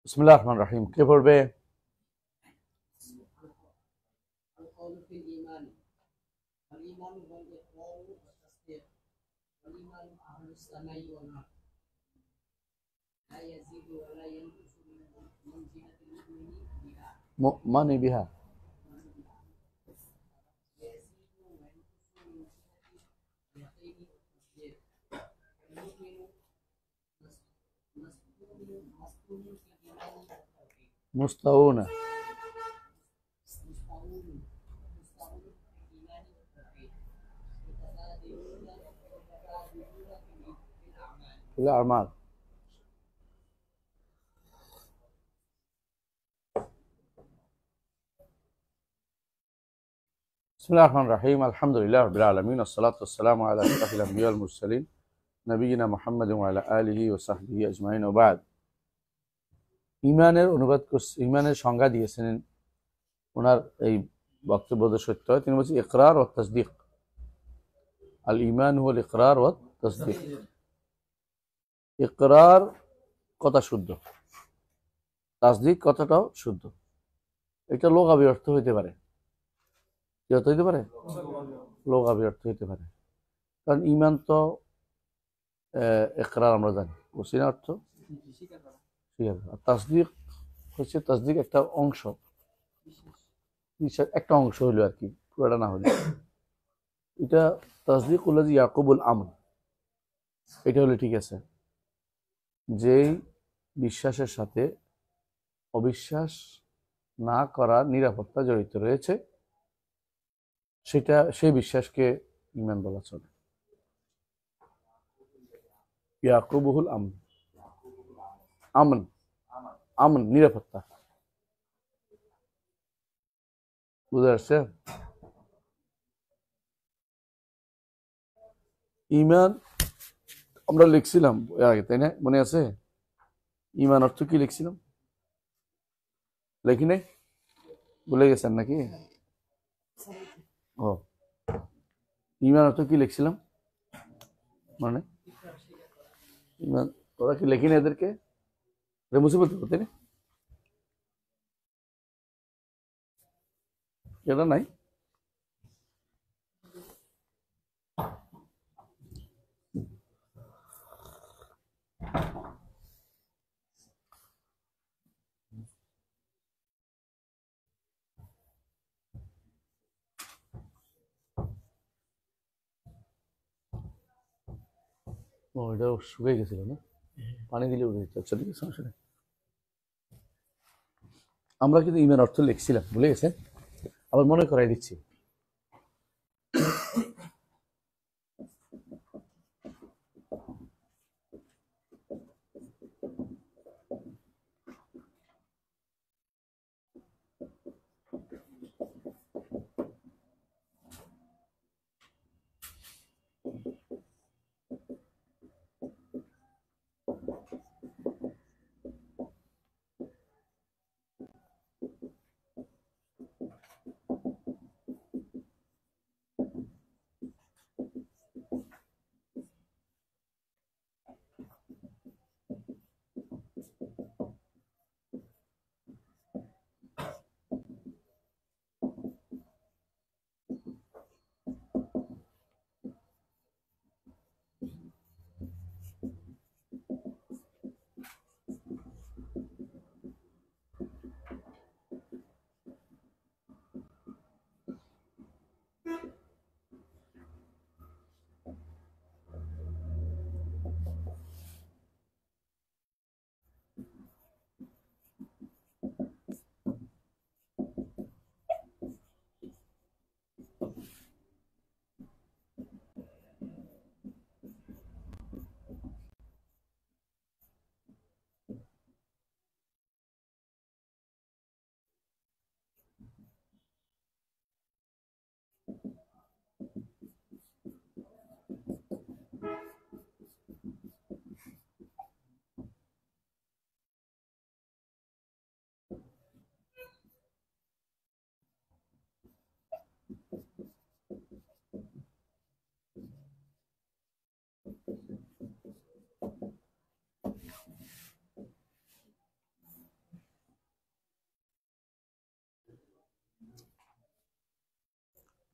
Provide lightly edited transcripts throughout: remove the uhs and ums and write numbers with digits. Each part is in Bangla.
বিসমিল্লাহির রহমানির রহিম। কে পড়বে? القول في الإيمان والإيمان هو الإقرار والتصديق والإيمان أهل السماء والأرض لا يزيد ولا ينقص من منزلة المؤمن بها مؤمن بها يزيد وينقص من جهة اليقين والتصديق المؤمن مسؤول في الإيمان والتوحيد مستوون مستعون في الإيمان والتوحيد متبادلون في الأعمال. في الأعمال. بسم الله الرحمن الرحيم. الحمد لله رب العالمين والصلاة والسلام على أشرف الأنبياء والمرسلين نبينا محمد وعلى آله وصحبه أجمعين وبعد। ঈমানের অনুবাদ করছে, ঈমানের সংজ্ঞা দিয়েছেন ওনার এই বক্তব্য সত্য হয়। তিনি বলছেন ইকরার ও তাসদীক। আল ঈমান হুয়াল ইকরার ও তাসদীক। ইকরার কথা শুদ্ধ, তাসদীক কথাটাও শুদ্ধ। এটা লোগাবি অর্থ হইতে পারে। কি অর্থ হইতে পারে? লোগাবি অর্থ হইতে পারে। কারণ ঈমান তো ইকরার আমরা জানি, বুঝছি না অর্থ স্বীকার করা। আর তাসদীক হচ্ছে, তাসদীক একটা অংশ, একটা অংশ হইলো আর কি, পুরোটা না হইলো। এটা তাসদীক উল্লাজি ইয়াকুবুল আমর, এটা হলে ঠিক আছে। যেই বিশ্বাসের সাথে অবিশ্বাস না করার নিরাপত্তা জড়িত রয়েছে, সেটা সেই বিশ্বাসকে ঈমান বলা চলে। ইয়াকুবুল আমন, আমন আমন নিরাপত্তা, বুঝা যাচ্ছে? ঈমান আমরা লিখছিলাম এর আগে, তাই না? মনে আছে? ঈমান অর্থ কি লিখছিলাম? লেখি নাই? ভুলে গেছেন নাকি? ও, ঈমান অর্থ কি লিখছিলাম মানে? ঈমান তোরা কি লেখি না এদেরকে? মুসিবত তাই না? এটা নাই। ও, এটা শুকিয়ে গেছিল না, পানি দিলে উঠে যেত। আচ্ছা, ঠিক আছে, সমস্যা নেই। আমরা কিন্তু ঈমান অর্থ লিখছিলাম, ভুলে গেছে? আবার মনে করাই দিচ্ছি।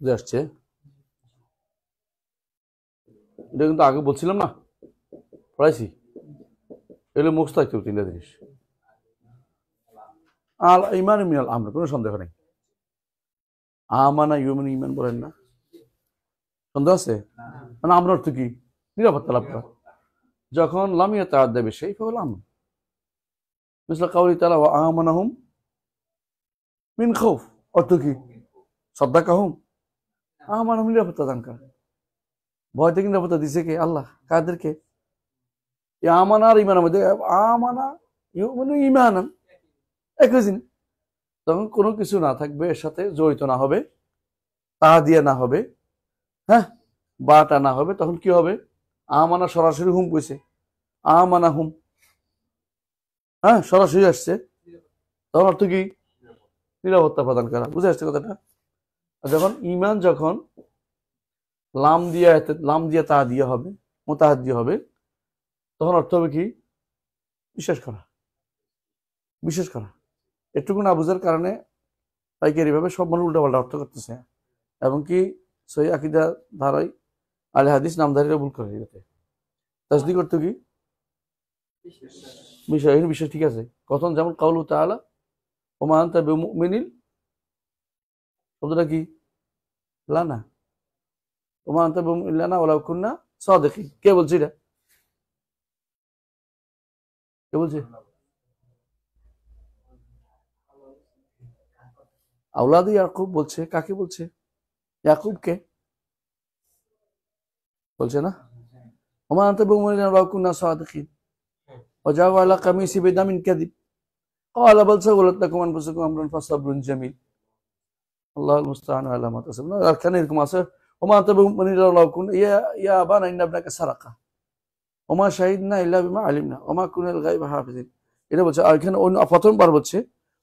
বুঝে আসছে? এটা কিন্তু আগে বলছিলাম না, পড়াইছি। এগুলো মুখস্থ থাকতে হবে তিনটা জিনিস। আল ইমান মিনাল আমর, কোনো সন্দেহ নেই। আমানা ইউমিন, ইমান বলেন না, সন্দেহ আছে? মানে আমর অর্থ কি? নিরাপত্তা লাভ করা। যখন লামিয়া তাআদ্দা বিশাই ফাহুল আমন, মিসলা কাউলি তাআলা ওয়া আমানাহুম মিন খাউফ। অর্থ কি? সাদ্দাকাহুম, আমানাহুম, নিরাপত্তা দান করা। ভয় থেকে নিরাপত্তা দিছে কে? আল্লাহ। কাদেরকে? আমানা আর ইমানের মধ্যে আমানা ইউমিনু ঈমানান একই জিনিস। তখন কোনো কিছু না থাকবে এর সাথে, জড়িত না হবে, তা দিয়ে না হবে, হ্যাঁ, বাটা না হবে, তখন কি হবে? আমানা সরাসরি হুম কইছে, আমানা হুম, হ্যাঁ, সরাসরি আসছে। তখন অর্থ কি? নিরাপত্তা প্রদান করা। বুঝে আসছে কথাটা? আর যখন ইমান, যখন লাম দিয়ে তা দিয়ে হবে, মোতাহাদ দিয়ে হবে, তখন অর্থ হবে কি? বিশ্বাস করা, বিশ্বাস করা। এটুকু না বুঝার কারণে পাইকারি ভাবে সব মানুষ উল্টাপাল্টা অর্থ করতেছে, এবং কি সহি আকীদা ধারায় আলে হাদিস নামধারীরা ভুল করে। এটাতে তাসদিক করতে কি বিষয়, এই বিষয় ঠিক আছে। কখন? যেমন কাউলু তাআলা ওমা আনতা বিমুমিনিন, শব্দটা কি? লানা। ওমা আনতা বিমুমিনিন লানা ওয়ালাউ কুন্না সাদিকিন। কে বলছে এটা? কে বলছে? আওলাদ ইয়াকুব বলছে। কাকে বলছে? ইয়াকুবকে বলছে না? ওমা আনতা বিমুমিনিন লানা ওয়ালাউ কুন্না সাদিকিন ওয়া জাআ আলা কামিসি বিদামিন কাযিব ক্বালা বাল সাওয়ালাত লাকুম আনফুসুকুম আমরান ফাসাবরুন জামিল আল্লাহুল মুস্তাআন আলা মা তাসিফুন। আর কেন এরকম আছে? ওমা আনতা বিমুমিনিন লানা ওয়ালাউ কুন্না ইয়া আবানা ইন্না ইবনাকা সারাকা ওমা শাহিদনা ইল্লা বিমা আলিমনা ওমা কুনাল গায়বা হাফিজিন। এটা বলছে। আর এখানে প্রথমবার বলছে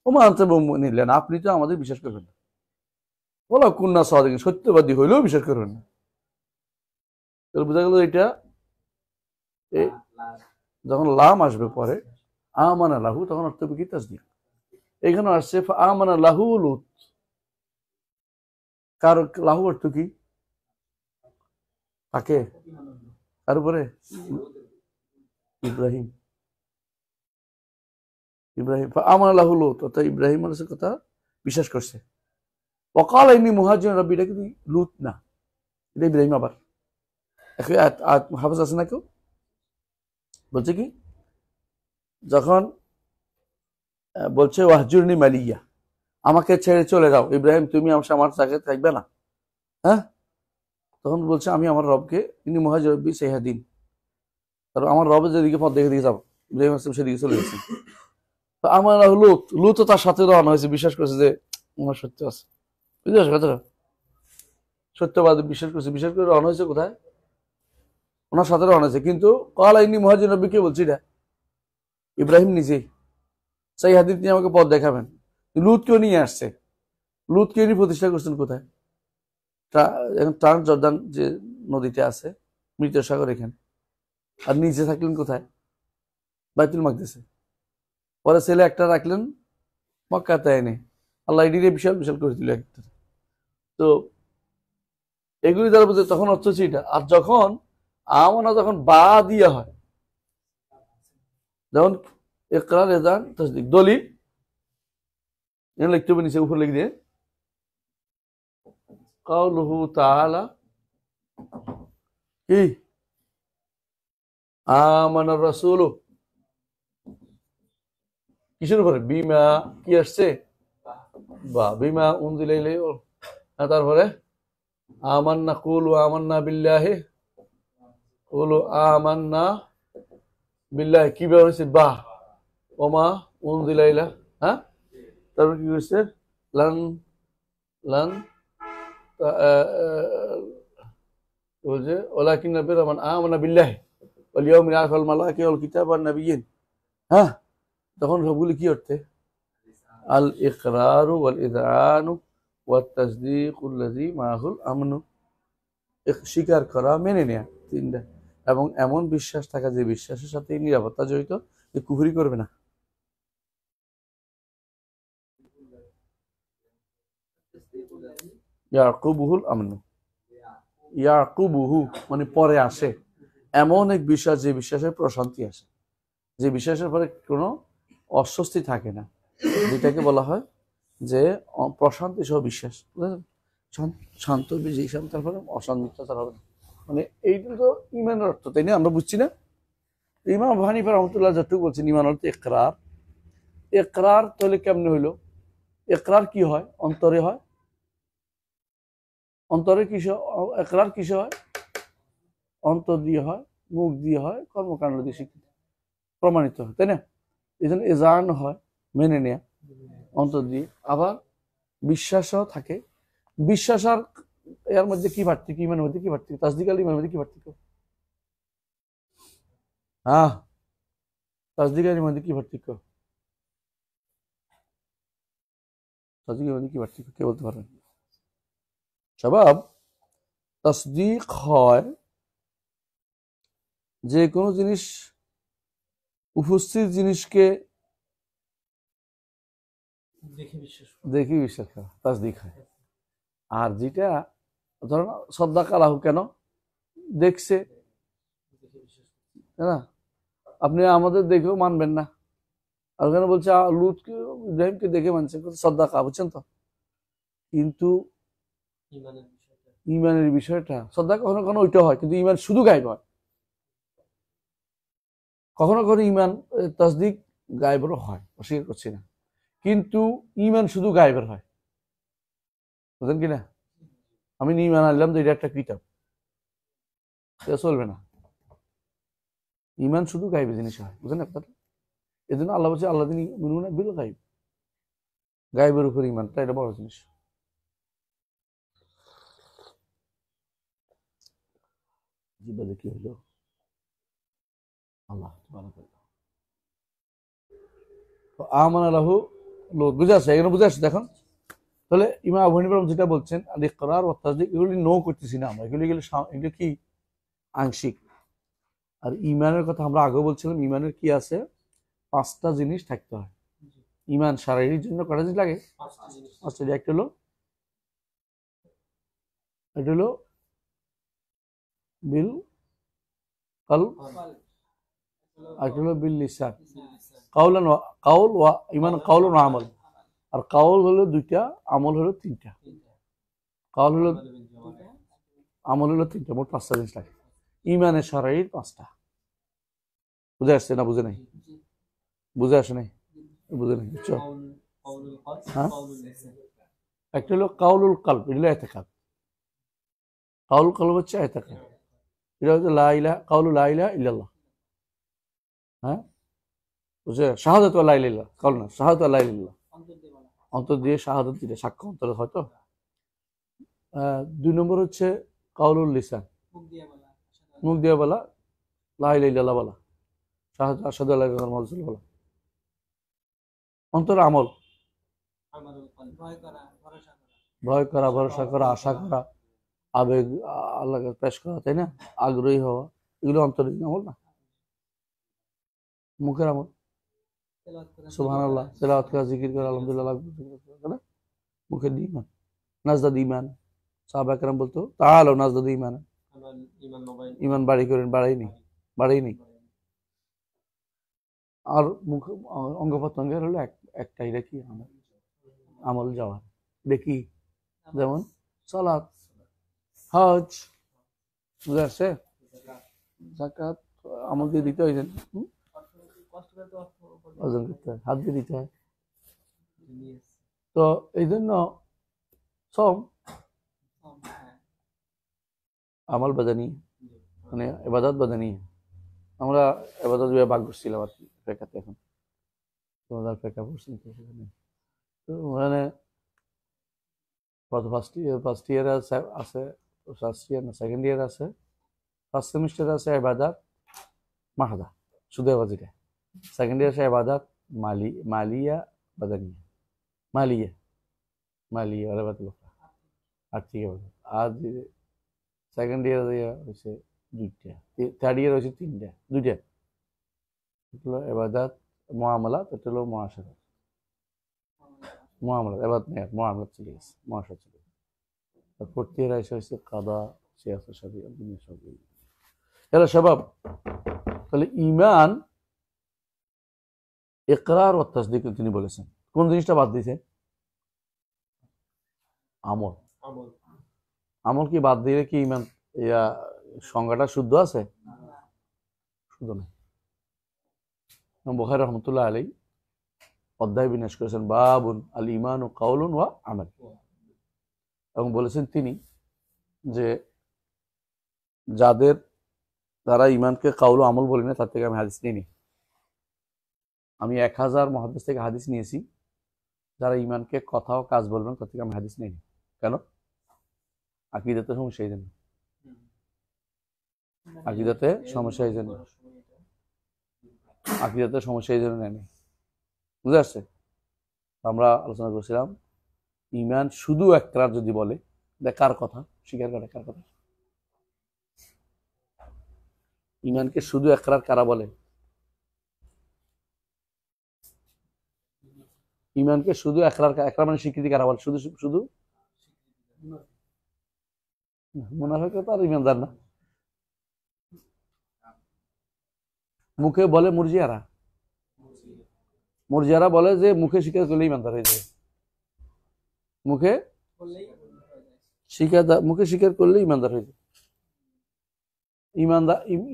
ওমা আনতা বিমুমিনিন লানা, আপনি তো আমাদের বিশ্বাস করবেন না, ওয়ালাউ কুন্না সাদিকিন, সত্যবাদী হইলেও বিশ্বাস করবেন না। তাহলে বোঝা গেল এটা যখন লাম আসবে পরে আমানা লাহু, তখন অর্থ কি? তাসদীক। এখানে আসছে আমানা লাহু লুত। কার লাহু অর্থ কি? কাকে? কার উপরে? ইব্রাহিম। ইব্রাহিম আমানা লাহু লুত, অর্থাৎ ইব্রাহিম মানুষের কথা বিশ্বাস করছে। ওয়াকালা ইন্নী মুহাজিরুন রাব্বি, এটা কিন্তু লুত না, এটা ইব্রাহিম। আবার হাফেজ আছে না কেউ? বলছে কি? যখন বলছে ওয়াহজুরনি মালিয়া, আমাকে ছেড়ে চলে যাও ইব্রাহিম, তুমি আমার সাথে থাকবে না, হ্যাঁ? তখন বলছে আমি আমার রবকে, ইন্নী মুহাজিরুন রাব্বি সাইয়াহদিন, তারপর আমার রবের যেদিকে পথ দেখে যাবো, ইব্রাহিম আসলাম সেদিকে চলে গেছে। আমার লুত, লুতও তার সাথে রওনা হয়েছে, বিশ্বাস করছে যে আমার সত্য আছে। বুঝতে পারছো কথাটা? সত্যবাদ বিশ্বাস করছে, বিশ্বাস করে রওনা হয়েছে কোথায়? ওনার সাথে রওনা হয়েছে। কিন্তু ক্বালা ইন্নী মুহাজিরুন রাব্বি, কে বলছি এটা? ইব্রাহিম নিজেই। সেই হাদিস নিয়ে আমাকে পথ দেখাবেন। লুতকেও নিয়ে আসছে। লুতকে নিয়ে প্রতিষ্ঠা করছেন কোথায়? ট্রান্স জর্দান যে নদীতে আছে, মৃত সাগর, এখানে। আর নিচে থাকলেন কোথায়? বাইতুল মাকদিসে। পরে ছেলে একটা রাখলেন মক্কাতে এনে, আল্লাহ এদিকে বিশাল বিশাল করে দিল একটা। তো এগুলি দ্বারা বুঝে, তখন অর্থ হচ্ছে এটা। আর যখন আমানা যখন বা দিয়া হয়, যেমন ইকরার, এযান, তাসদীক, দলিল, এখানে লিখতে হবে, নিচে উপর লিখে দিয়ে কাউলুহু তাআলা কি আমানার রাসূলু, কিসের উপরে? বিমা, কি আসছে? বা বিমা উনজিলা ইলাইহি, তারপরে আমান্না কুলু আমান্না বিল্লাহি, কুলু আমান্না বিল্লাহি, কি ব্যবহার হয়েছে? বা ওমা উনজিলা ইলা, হ্যাঁ, তারপর কি হয়েছে? লান লান বলছে ওয়ালাকিন্নাল বিররা মান আমানা বিল্লাহি ওয়াল ইয়াউমিল আখির ওয়াল মালাইকাতি ওয়াল কিতাবি ওয়ান নাবিয়্যিন, হ্যাঁ। তখন সবগুলি কি অর্থে? আল ইকরারু ওয়াল ইযআনু ওয়াত তাসদীকুল্লাযী মাহুল আমনু, স্বীকার করা, মেনে নেয়া, তিনটা। এবং এমন বিশ্বাস থাকা যে বিশ্বাসের সাথে নিরাপত্তা জড়িত, যে কুফরি করবে না। ইয়াকুবুহুল আমনু, ইয়াকুবুহু মানে পরে আসে এমন এক বিশ্বাস, যে বিশ্বাসের প্রশান্তি আসে, যে বিশ্বাসের পরে কোনো অস্বস্তি থাকে না, যেটাকে বলা হয় যে প্রশান্তি সহ বিশ্বাস, বুঝলেন? শান্ত বিজয়ী শান্ত, তারপরে অশান্তিতা হবে না, মানে এইটা তো ইমানের অর্থ, তাই না? আমরা বুঝছি না? ইমাম আবু হানিফা রহমতুল্লাহ যতটুকু বলছেন ইমান অর্থ ইকরার। ইকরার তাহলে কেমনে হইলো? ইকরার কি হয়? অন্তরে হয়। অন্তরে কিসে? ইকরার কিসে হয়? অন্তর দিয়ে হয়, মুখ দিয়ে হয়, কর্মকাণ্ড দিয়ে স্বীকৃতি প্রমাণিত হয়, তাই না? এই জন্য এজান হয়, মেনে নেয়া অন্তর দিয়ে। আবার বিশ্বাসও থাকে। বিশ্বাস আর এর মধ্যে কি পার্থক্য? ইমানের মধ্যে কি পার্থক্য? তাসদিক আর ইমানের মধ্যে কি পার্থক্য? হ্যাঁ, তাসদিক আর ইমানের মধ্যে কি পার্থক্য? তাসদিক আর ইমানের মধ্যে কি পার্থক্য কে বলতে পারবেন? শাবাব, তাসদিক হয় যে কোনো জিনিস, উপস্থিত জিনিসকে দেখে বিশ্বাস করা, তাসদিক হয়। আর যেটা ধরেন সদ্দাক আলাহু, কেন দেখছে, তাই না? আপনি আমাদের দেখেও মানবেন না, আর ওখানে বলছে লুতকে ইব্রাহিমকে দেখে মানছে, সদ্দাকা, বুঝছেন তো? কিন্তু ইমানের বিষয়টা, সদ্দাকা কখনো কখনো ওইটা হয়, কিন্তু ইমান শুধু গায়েব হয়। কখনো কখনো ইমান তাসদিক গায়েবেরও হয়, অস্বীকার করছি না, কিন্তু ইমান শুধু গায়েবের হয়, বুঝলেন কিনা? আমি ইমান আনলাম যে এটা একটা কিতাব, এটা চলবে না। ইমান শুধু গায়েবের জিনিস হয়, বুঝলেন আপনারা? এই জন্য আল্লাহ বলছে আল্লাহ তিনি মিনুনা বিল গায়েব, গায়েবের উপর ইমানটা এটা বড় জিনিস। জিব্বাতে কি হইলো? আল্লাহ আমান আলাহু লোক, বুঝে আসছে? এখানে বুঝে আসছে দেখুন। তাহলে ইমাম আবু হানিফা যেটা বলছেন আল ইকরার ওয়াত তাসদীক, এগুলি নো করতেছি না আমরা, এগুলি এগুলো কি আংশিক। আর ইমানের কথা আমরা আগেও বলছিলাম, ইমানের কি আছে? 5টা জিনিস থাকতে হয়। ইমান শারীরিক জন্য কটা জিনিস লাগে? 5টা। একটা হলো বিল কলব, একটা হলো বিল লিসান, কাউলান কাউল ওয়া ইমান, কাউল ওয়া আমল। আর কাউল হলো 2টা, আমল হলো 3টা। কাউল হলো, আমল হলো 3টা, মোট 5টা জিনিস লাগে। ইমানের শারীরিক 5টা। বুঝে আসছে না? বুঝে নাই? বুঝে আসে নাই? বুঝে নাই? বুঝছো? হ্যাঁ, একটা হলো কাউলুল কলব, এটা হলো এতেকাদ। কাউলুল কলব হচ্ছে এতেকাদ, এটা হচ্ছে লা ইলাহা, কাউলু লা ইলাহা ইল্লাল্লাহ। হ্যাঁ, বুঝছে? শাহাদাতু লা ইলাহা ইল্লাল্লাহ, কাউল না, শাহাদাতু লা ইলাহা ইল্লাল্লাহ, অন্তর দিয়ে শাহাদাত দিতে, সাক্ষ্য অন্তরে, হয়তো। 2 নম্বর হচ্ছে কাউলুল লিসান, মুখ দিয়ে বলা লা ইলাহা ইল্লাল্লাহ বলা, শাহাদাত আশহাদু আল্লা ইলাহা ইল্লাল্লাহ রাসূলুল্লাহ বলা। অন্তর আমল, ভয় করা, ভরসা করা, আশা করা, আবেগ আল্লাহকে পেশ করা, তাই না? আগ্রহী হওয়া, এগুলো অন্তরের আমল না, মুখের আমল। সুবহানাল্লাহ, তেলাওয়াত করা, জিকির করা, আলহামদুলিল্লাহ, তাই না? মুখের ঈমান, নাজদাদ ঈমান। সাহাবা কেরাম বলতো তাআলাউ নাজদাদ ঈমান, ঈমান বাড়ি করেন, বাড়াইনি। আর মুখ, অঙ্গ প্রত্যঙ্গের হলো একটা, এটা কি আমল যাওয়া, দেখি, যেমন সালাত, হজ, বুঝে আসছে? যাকাত, আমল দিয়ে দিতে হয়, অর্জন করতে হয়, হাত দিয়ে দিতে হয়। তো এই জন্য সম আমল বাদানি, মানে এবাদত বাদানি। আমরা এবাদত ভাগ করছিলাম আর কি ফেকাতে, এখন তোমাদের ফেকা পড়ছি তো সেখানে। তো ওখানে ফার্স্ট ইয়ারে আছে, ফার্স্ট ইয়ার না, সেকেন্ড ইয়ার আছে, ফার্স্ট সেমিস্টারে আছে এবাদাত মাহাদা, শুধু এবাদিটা। সেকেন্ড ইয়ার আছে এবাদাত মালিয়া বাদানিয়া, মালিয়া আর এবাদত আর্থিক এবাদত। আর সেকেন্ড ইয়ার হচ্ছে 2টা, থার্ড ইয়ার হচ্ছে 2টা, হলো এবাদাত মুআমালাত, এটা হলো মুআশারাত। মুআমালাত এবাদত নেই, মুআমালাত চলে গেছে, মুআশারাত চলে গেছে। তারপর তেরা এসে হয়েছে কাদা, সিয়াসা শরিয়া, দুনিয়া সব। এরা সবাব। তাহলে ইমান ইকরার ও তাসদীক তিনি বলেছেন। কোন জিনিসটা বাদ দিয়েছে? আমল। আমল। আমল কি বাদ দিলে কি ইমান সংজ্ঞাটা শুদ্ধ আছে? শুদ্ধ নয়। বুখারী রহমতুল্লাহ আলাইহি অধ্যায় বিন্যাস করেছেন বাবুন আল ঈমানু কাউলুন ওয়া আমাল, এবং বলেছেন তিনি যে যারা ইমানকে কাউল ও আমল বলি না তার থেকে আমি হাদিস নিইনি। আমি 1000 মুহাদ্দিস থেকে হাদিস নিয়েছি, যারা ইমানকে কথা ও কাজ বলবেন তার থেকে আমি হাদিস নিইনি। কেন? আকীদাতে সমস্যা এই জন্য। আকীদাতে সমস্যা এই জন্য। আকীদাতে সমস্যা এই জন্য নেয়নি। বুঝে আসছে? আমরা আলোচনা করছিলাম ইমান শুধু একরার যদি বলে, কার কথা স্বীকার করে? কার কথা? ইমানকে শুধু একরার কারা বলে? ইমানকে শুধু একরার মানে স্বীকৃতি কারা বলে? শুধু শুধু মুনাফিক তো আর ইমানদার না। মুখে বলে মুরজিয়ারা বলে যে মুখে স্বীকার করলে ইমানদার হয়ে যাবে। মুখে স্বীকার করলে ইমানদার হয়ে যাবে।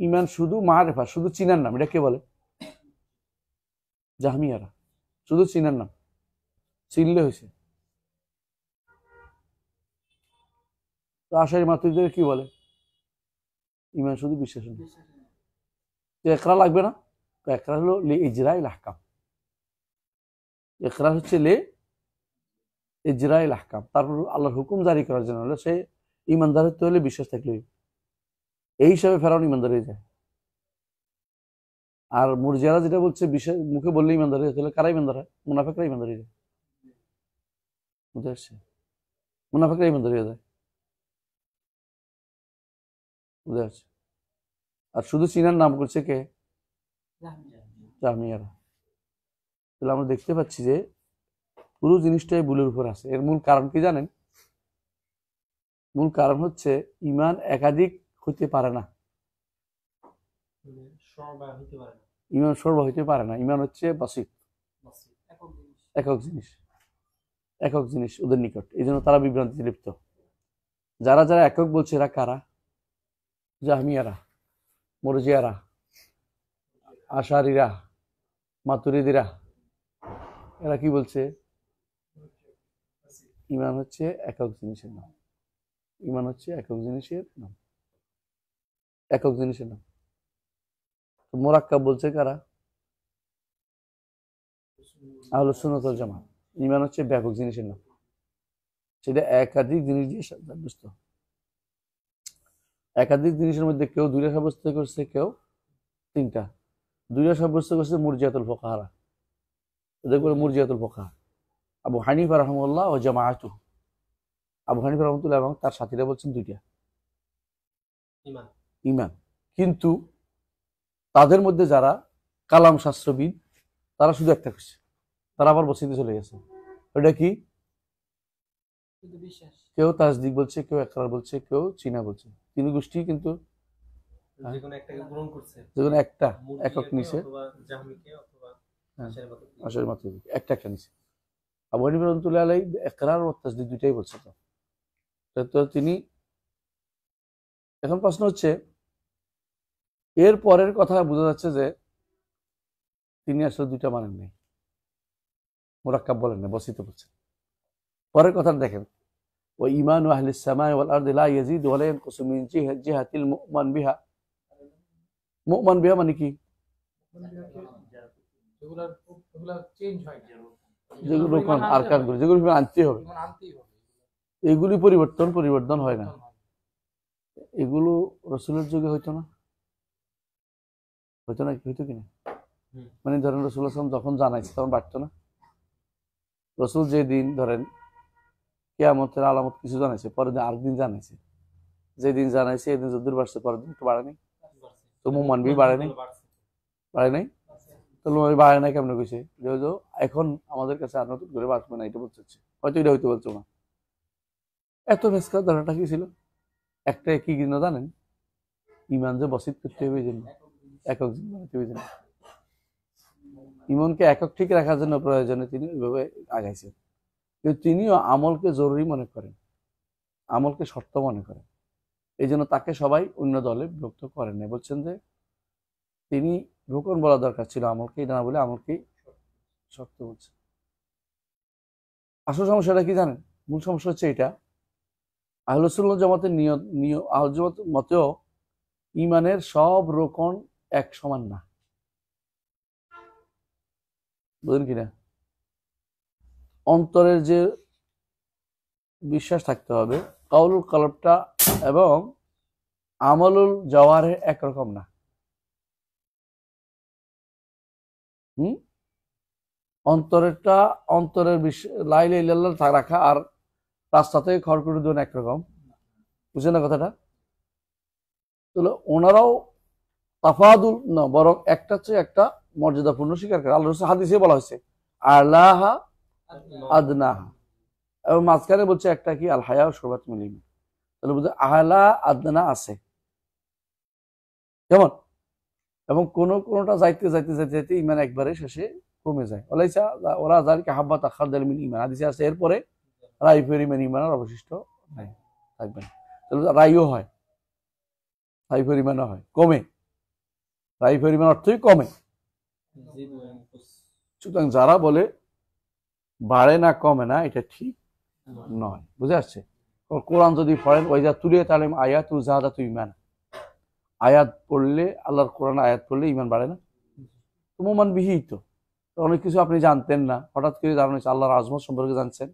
ইমান শুধু মারেফা, শুধু চিনার নাম। এটা কে বলে? জাহমিয়ারা। শুধু চিনার নাম, চিনলে হয়েছে। তো আশারি মাতুরিদের কি বলে? ইমান শুধু বিশ্বাস না। একরা লাগবে না? একরা হলো লে ইজরাইল আহকাম। একরা হচ্ছে লে ইজরাইল আহকাম। তারপর আল্লাহর হুকুম জারি করার জন্য হলে সে ইমানদার হতে হলে বিশ্বাস থাকলে, এই হিসাবে ফেরাউন ইমানদার হয়ে যায়। আর মুরজিয়ারা যেটা বলছে বিশ্বাস মুখে বললে ইমানদার হয়ে যায়, তাহলে কারা ইমানদার হয়? মুনাফিকরা ইমানদার হয়ে যায়। বুঝতে পারছি? মুনাফিকরা ইমানদার হয়ে যায়। বুঝতে পারছি? আর শুধু চিনার নাম করছে কে? জাহমিয়ারা। তাহলে আমরা দেখতে পাচ্ছি যে পুরো জিনিসটাই ভুলের উপর আছে। এর মূল কারণ কি জানেন? মূল কারণ হচ্ছে ইমান একাধিক হইতে পারে না। ইমান সর্ব হইতে পারে না। ইমান হচ্ছে বাসিত, একক জিনিস ওদের নিকট। এই জন্য তারা বিভ্রান্তিতে লিপ্ত। যারা যারা একক বলছে এরা কারা? জাহমিয়ারা, মুরজিয়ারা, আশারিরা, মাতুরিদিরা। এরা কি বলছে? ইমান হচ্ছে একক জিনিসের নাম। ইমান হচ্ছে একক জিনিসের নাম। একক জিনিসের নাম। মোরাক্কাব বলছে কারা? আহলুস সুন্নাত ওয়াল জামাত। ইমান হচ্ছে ব্যাপক জিনিসের নাম, সেটা একাধিক জিনিস দিয়ে সাব্যস্ত। একাধিক জিনিসের মধ্যে কেউ 2টা সাব্যস্ত করছে, কেউ 3টা। 2টা সাব্যস্ত করছে মুরজিয়াতুল ফুকাহারা। এদের করে মুরজিয়াতুল ফুকাহা আবু হানিফা রাহমাহুল্লাহ ও জামাআতুহু। আবু হানিফা রাহমাতুল্লাহ এবং তার সাথীরা বলছেন 2টা ইমান। কিন্তু তাদের মধ্যে যারা কালাম শাস্ত্রবিদ তারা শুধু একটা করছে, তারা আবার বসিতে চলে গেছে। ওটা কি? কেউ তাসদিক বলছে, কেউ ইকরার বলছে, কেউ চিনা বলছে। 3 গোষ্ঠী কিন্তু যেকোনো একটা একক নিছে, আশারি মাতুরিদি একটা নিছে। আবু হানিফা রাহমাতুল্লাহ আলাইহি ইকরার ও তাসদিক দুইটাই বলছে। তো তিনি এখন প্রশ্ন হচ্ছে, এর পরের কথা বোঝা যাচ্ছে যে তিনি আসলে 2টা মানেন নাই, মুরাক্কাব বলেন না, বসিত বলছেন। পরের কথা দেখেন, ওয়া ঈমানু আহলিস সামাই ওয়াল আরদি লা ইয়াজিদু ওয়া লা ইয়ানকুসু মিন জিহাতিল মু'মিন বিহা। মু'মিন বিহা মানে কি? যেগুলো কোন আরকানগুলো, যেগুলো আনতে হবে, এগুলি পরিবর্তন হয় না। এগুলো রাসূলের যুগে হইতো না? হইতো কিনা? মানে ধরেন রাসূলুল্লাহ সাল্লাল্লাহু আলাইহি ওয়াসাল্লাম যখন জানাইছে তখন বাড়তো না? রাসূল যে দিন ধরেন কিয়ামতের আলামত কিছু জানাইছে, পরের দিন আরেকদিন জানাইছে, যেদিন জানাইছে এদিন যদ্দূর বাড়ছে পরের দিন একটু বাড়ে নাই? তো মুমিন বি বাড়ে নাই? তো মুমিন বাড়ে নাই কেমনে কইছে? যে এখন আমাদের কাছে আর নতুন করে বাড়বে না, এটা বলছে। হয়তো এটা হইতে বলছো না। এত ফেসকা ধরাটা কি ছিল? একটা কি কিনা জানেন? ইমান যে বসিত করতে হবে এই জন্য, একক বানাতে হবে এই জন্য। ইমানকে একক ঠিক রাখার জন্য প্রয়োজনে তিনি ওইভাবে আগাইছেন। কিন্তু তিনিও আমলকে জরুরি মনে করেন, আমলকে শর্ত মনে করেন। এই জন্য তাকে সবাই অন্য দলে বিভক্ত করেন না, বলছেন যে তিনি রুকন বলা দরকার ছিল আমলকে, এটা না বলে আমলকেই শর্ত বলছে। আসল সমস্যাটা কি জানেন? মূল সমস্যা হচ্ছে এটা, আহলে সুন্নাত জামাতের আহলে জামাত মতেও ইমানের সব রোকন এক সমান না, বুঝলেন কিনা? অন্তরের যে বিশ্বাস থাকতে হবে, কাউলুল কলবটা এবং আমলুল জওয়ারে একরকম না। অন্তরেরটা, অন্তরের লা ইলাহা ইল্লাল্লাহ রাখা আর রাস্তা থেকে খড়কুটো দেওয়া একরকম, বুঝছেন না কথাটা? তাহলে ওনারাও তাফাদুল না, বরং একটা চেয়ে একটা মর্যাদাপূর্ণ স্বীকার করে। আল্লাহ রাসূল হাদিসে বলা হয়েছে আলাহা আদনাহা, এবং মাঝখানে বলছে একটা কি আল হায়া শুরবাত মিল ঈমান। তাহলে বলছে আহলা আদনা আছে কেমন, এবং কোনটা যাইতে যাইতে যাইতে যাইতে ইমান একবারে শেষে কমে যায়। ওরা যাদেরকে হাব্বা তাখার দেল মিন ইমান হাদিসে আছে, এরপরে রাই পরিমাণ ইমানের অবশিষ্ট নাই, থাকবে না। তাহলে রাইও হয়, রাই পরিমাণও হয়, কমে, রাই পরিমাণ অর্থই কমে। সুতরাং যারা বলে বাড়ে না কমে না, এটা ঠিক নয়, বুঝে আসছে? কোরআন যদি পড়েন ওই যা তুলে তালেম আয়াত জাহাদা তুই ইমান, আয়াত পড়লে, আল্লাহর কোরআন আয়াত পড়লে ইমান বাড়ে না? মোমান বিহিত। অনেক কিছু আপনি জানতেন না, হঠাৎ করে জানেন আল্লাহর আজমত সম্পর্কে জানছেন,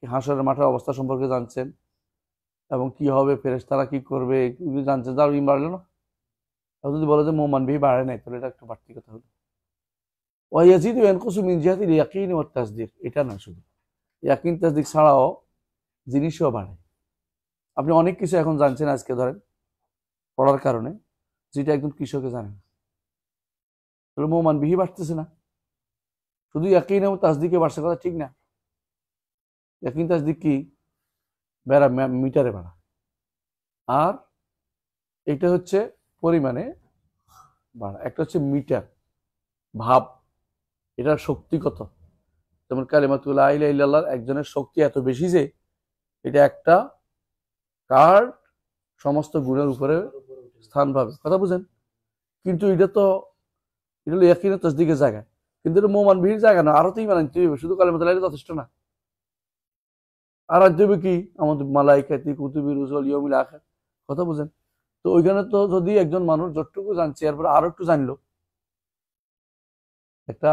হাসরের মাঠের অবস্থা সম্পর্কে জানছেন, এবং কি হবে, ফেরেশতারা কি করবে, এগুলো জানছেন, যার ইমান বাড়লো না। যদি বলে যে মোমান বিহি বাড়ে নাই, তাহলে এটা একটু বাড়তি কথা হলো। ওয়াইয়াজিদু ইয়ানকুসু মিন জিহাতিল ইয়াকিন ওয়াত তাসদীক, এটা না, শুধু ইয়াকিন তাসদীক ছাড়াও জিনিসও বাড়ে। আপনি অনেক কিছু এখন জানছেন আজকে ধরেন পড়ার কারণে, যেটা একদম কৃষকে জানে না, তাহলে মোমান বিহি বাড়তেছে না। শুধু ইয়াকিন এবং তাসদীকে বাড়ছে কথা ঠিক না। ইয়াকিন তাসদীক কি বেড়া, মিটারে বাড়া, আর এটা হচ্ছে পরিমাণে বাড়া। একটা হচ্ছে মিটার ভাব, এটার শক্তি কত। যেমন কালিমাতুল লা ইলাহা ইল্লাল্লাহ একজনের শক্তি এত বেশি যে এটা একটা কার্ড সমস্ত গুণের উপরে স্থান পাবে, কথা বুঝেন? কিন্তু এটা হলো ইয়াকিনের তাসদীকের জায়গা, কিন্তু এটা মোমান বিহির জায়গা না। আরো তো ইমান আনতে হবে, শুধু কালিমাতুল লা ইলাহা যথেষ্ট না। আর আনতে হবে কি আমাদের মালাইকাতি কুতুবি রুসুল ইয়াউমিল আখির, কথা বুঝেন? তো ওইখানে তো যদি একজন মানুষ যতটুকু জানছে এরপরে আরো একটু জানলো, একটা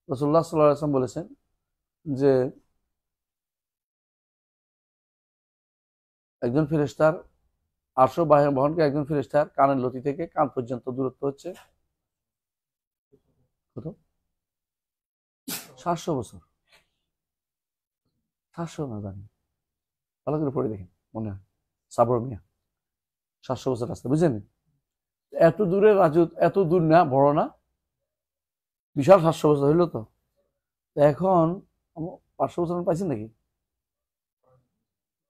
রাসূলুল্লাহ সাল্লাল্লাহু আলাইহি ওয়াসাল্লাম বলেছেন যে একজন ফেরেশতার আরশ বহনকে একজন ফেরেশতার কানের লতি থেকে কান পর্যন্ত দূরত্ব হচ্ছে কত? 700 বছর। 700 না জানি, ভালো করে পড়ে দেখেন, মনে হয় সাবর মিয়া 700 বছর রাস্তা, বুঝলেন? এত দূরে রাজু, এত দূর না, বড় না, বিশাল 700 বছর হইলো তো। এখন 500 বছর পাইছেন নাকি?